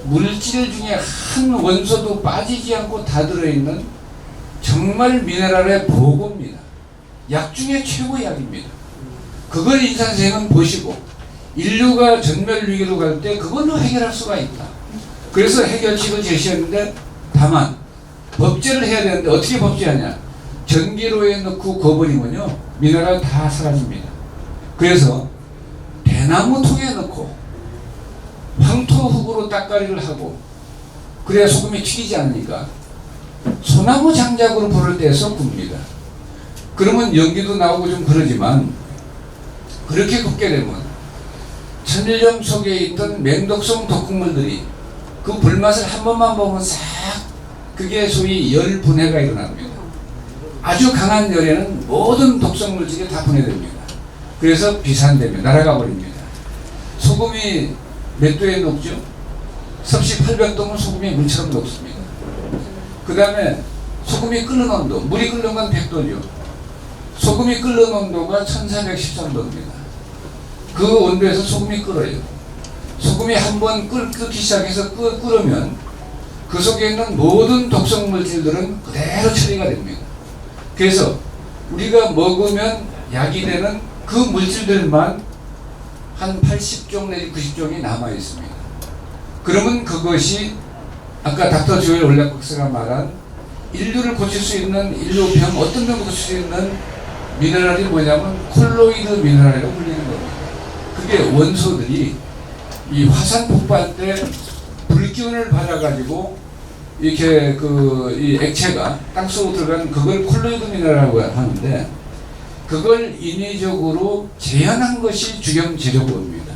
S3: 물질 중에 한 원소도 빠지지 않고 다 들어있는 정말 미네랄의 보고입니다. 약 중에 최고의 약입니다. 그걸 인산생은 보시고 인류가 전멸 위기로 갈 때 그걸로 해결할 수가 있다. 그래서 해결책을 제시했는데 다만 법제를 해야 되는데 어떻게 법제하냐. 전기로에 넣고 거버리면요 미네랄 다 사라집니다. 그래서 대나무 통에 넣고 황토흙으로 따까리를 하고 그래야 소금이 튀기지 않으니까 소나무 장작으로 불을 떼서 굽니다. 그러면 연기도 나오고 좀 그러지만 그렇게 굽게 되면 천일염 속에 있던 맹독성 독극물들이 그 불맛을 한 번만 보면 싹 그게 소위 열 분해가 일어납니다. 아주 강한 열에는 모든 독성 물질이 다 분해됩니다. 그래서 비산되며 날아가 버립니다. 소금이 몇 도에 녹죠? 섭씨 800도면 소금이 물처럼 녹습니다. 그 다음에 소금이 끓는 온도, 물이 끓는 건 100도죠. 소금이 끓는 온도가 1413도입니다. 그 온도에서 소금이 끓어요. 소금이 한번 끓기 시작해서 끓으면 그 속에 있는 모든 독성 물질들은 그대로 처리가 됩니다. 그래서 우리가 먹으면 약이 되는 그 물질들만 한 80종 내지 90종이 남아 있습니다. 그러면 그것이 아까 닥터 조엘 올락 박사가 말한 인류를 고칠 수 있는 인류병 어떤 병을 고칠 수 있는 미네랄이 뭐냐면 콜로이드 미네랄이라고 불리는 겁니다. 그게 원소들이 이 화산 폭발 때 불기운을 받아가지고 이렇게 이 액체가 땅속으로 들어간 그걸 콜로이드 미네랄이라고 하는데 그걸 인위적으로 재현한 것이 주경 재료고입니다.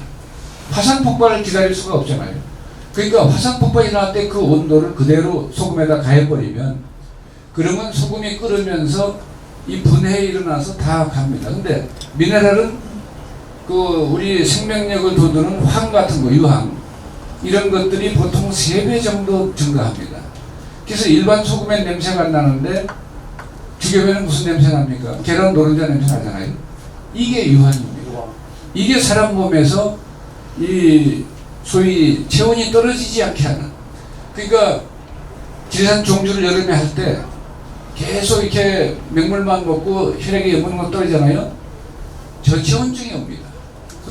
S3: 화산 폭발을 기다릴 수가 없잖아요. 그러니까 화산 폭발이 일어날 때 그 온도를 그대로 소금에다 가해버리면 그러면 소금이 끓으면서 이 분해에 일어나서 다 갑니다. 근데 미네랄은 우리 생명력을 돋우는 황 같은 거, 유황 이런 것들이 보통 3배 정도 증가합니다. 그래서 일반 소금엔 냄새가 안 나는데 주겸에는 무슨 냄새 납니까? 계란 노른자 냄새 나잖아요. 이게 유황입니다. 이게 사람 몸에서 이 소위 체온이 떨어지지 않게 하는. 그러니까 지리산 종주를 여름에 할 때 계속 이렇게 맹물만 먹고 혈액에 염분이 떨어지잖아요. 저체온증이 옵니다.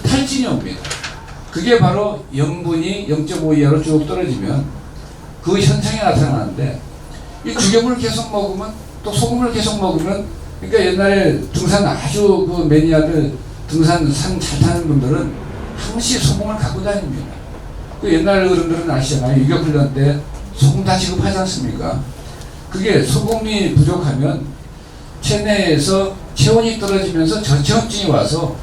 S3: 탈진이 옵니다. 그게 바로 염분이 0.5 이하로 쭉 떨어지면 그 현상이 나타나는데 이 주겸을 계속 먹으면 또 소금을 계속 먹으면 그러니까 옛날에 등산 아주 그 매니아들 등산 산 잘 타는 분들은 항시 소금을 갖고 다닙니다. 그 옛날 어른들은 아시잖아요. 유격훈련 때 소금 다 지급하지 않습니까? 그게 소금이 부족하면 체내에서 체온이 떨어지면서 저체온증이 와서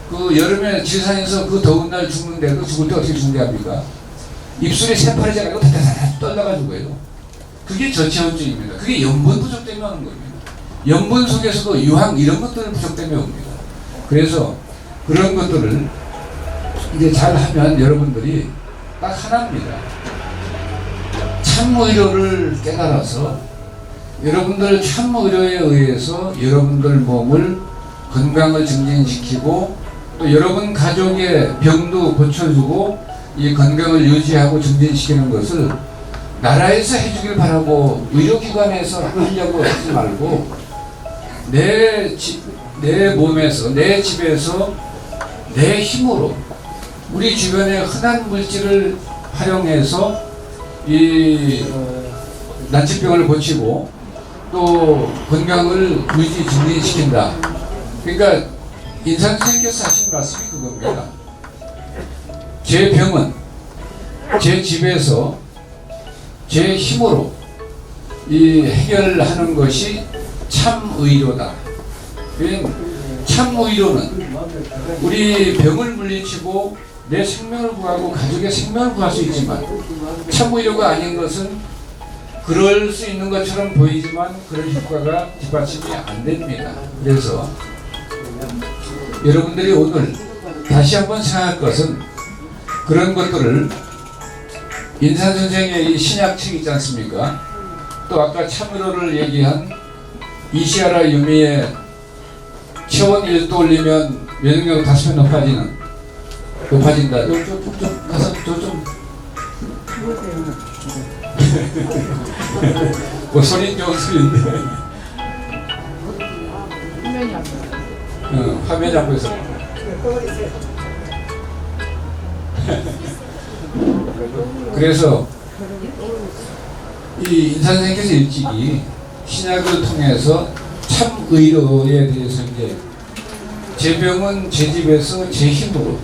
S3: 그 여름에 지리산에서 그 더운 날 죽는데 그 죽을 때 어떻게 죽는지 합니까? 입술이 새파래져가지고 다다다다 떨려가지고요. 그게 저체온증입니다. 그게 염분 부족 때문에 오는 겁니다. 염분 속에서도 유황 이런 것들 부족 때문에 옵니다. 그래서 그런 것들을 이제 잘 하면 여러분들이 딱 하나입니다. 참의료를 깨달아서 여러분들 참의료에 의해서 여러분들 몸을 건강을 증진시키고 또 여러분 가족의 병도 고쳐주고 이 건강을 유지하고 증진시키는 것을 나라에서 해주길 바라고 의료기관에서 하려고 하지 말고 내 몸에서 내 집에서 내 힘으로 우리 주변의 흔한 물질을 활용해서 이 난치병을 고치고 또 건강을 유지 증진시킨다. 그러니까 인상 선생님께서 하신 말씀이 그겁니다. 제 병은 제 집에서 제 힘으로 이 해결하는 것이 참의료다. 참의료는 우리 병을 물리치고 내 생명을 구하고 가족의 생명을 구할 수 있지만 참의료가 아닌 것은 그럴 수 있는 것처럼 보이지만 그런 효과가 뒷받침이 안 됩니다. 그래서 여러분들이 오늘 다시 한번 생각할 것은 그런 것들을 인산 선생의 이 신약책 있지 않습니까? 또 아까 참으로를 얘기한 이시아라 유미의 체온 1도 올리면 면역력 5배 높아진다. 좀 가서 좀 뭐 소리 좋은 소리인데 화면 잡고 있어. 그래서 이 인산선생께서 일찍이 신약을 통해서 참 의료에 대해서 이제 제 병은 제 집에서 제 힘으로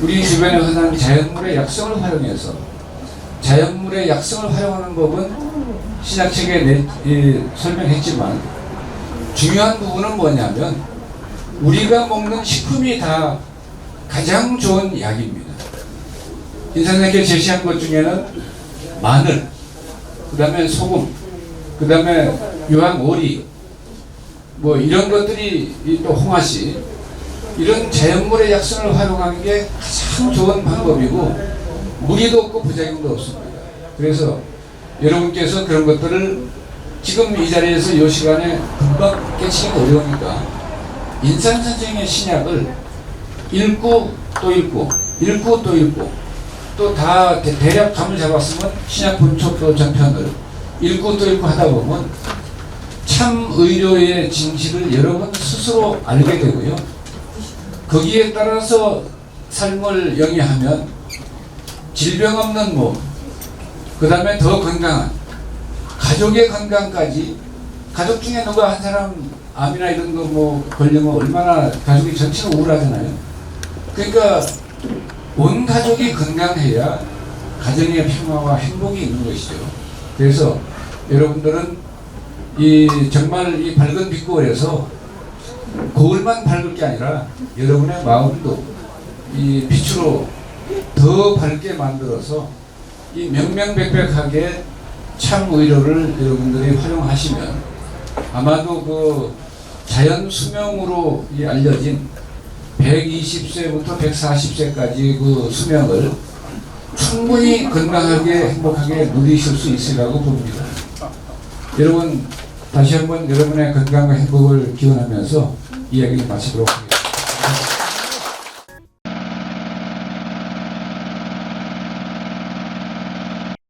S3: 우리 주변에 흔한 자연물의 약성을 활용해서 자연물의 약성을 활용하는 법은 신약책에 설명했지만 중요한 부분은 뭐냐면 우리가 먹는 식품이 다 가장 좋은 약입니다. 인산선생께서 제시한 것 중에는 마늘, 그 다음에 소금, 그 다음에 유황 오리, 뭐 이런 것들이 또 홍화씨 이런 자연물의 약성을 활용하는 게 가장 좋은 방법이고 무리도 없고 부작용도 없습니다. 그래서 여러분께서 그런 것들을 지금 이 자리에서 이 시간에 금방 깨치기가 어려우니까 인산 선생의 신약을 읽고 또 읽고 읽고 또 읽고 또 다 대략 감을 잡았으면 신약 본초 또 전편을 읽고 또 읽고 하다 보면 참 의료의 진실을 여러분 스스로 알게 되고요. 거기에 따라서 삶을 영위하면 질병 없는 몸, 그 다음에 더 건강한 가족의 건강까지, 가족 중에 누가 한 사람 암이나 이런 거 뭐 걸리면 얼마나 가족이 전체가 우울하잖아요. 그러니까 온 가족이 건강해야 가정의 평화와 행복이 있는 것이죠. 그래서 여러분들은 이 정말 이 밝은 빛고울에서 거울만 밝을 게 아니라 여러분의 마음도 이 빛으로 더 밝게 만들어서 이 명명백백하게 참 의료를 여러분들이 활용하시면 아마도 그 자연 수명으로 알려진 120세부터 140세까지 그 수명을 충분히 건강하게 행복하게 누리실 수 있으리라고 봅니다. 여러분 다시 한번 여러분의 건강과 행복을 기원하면서 이야기를 마치도록 하겠습니다.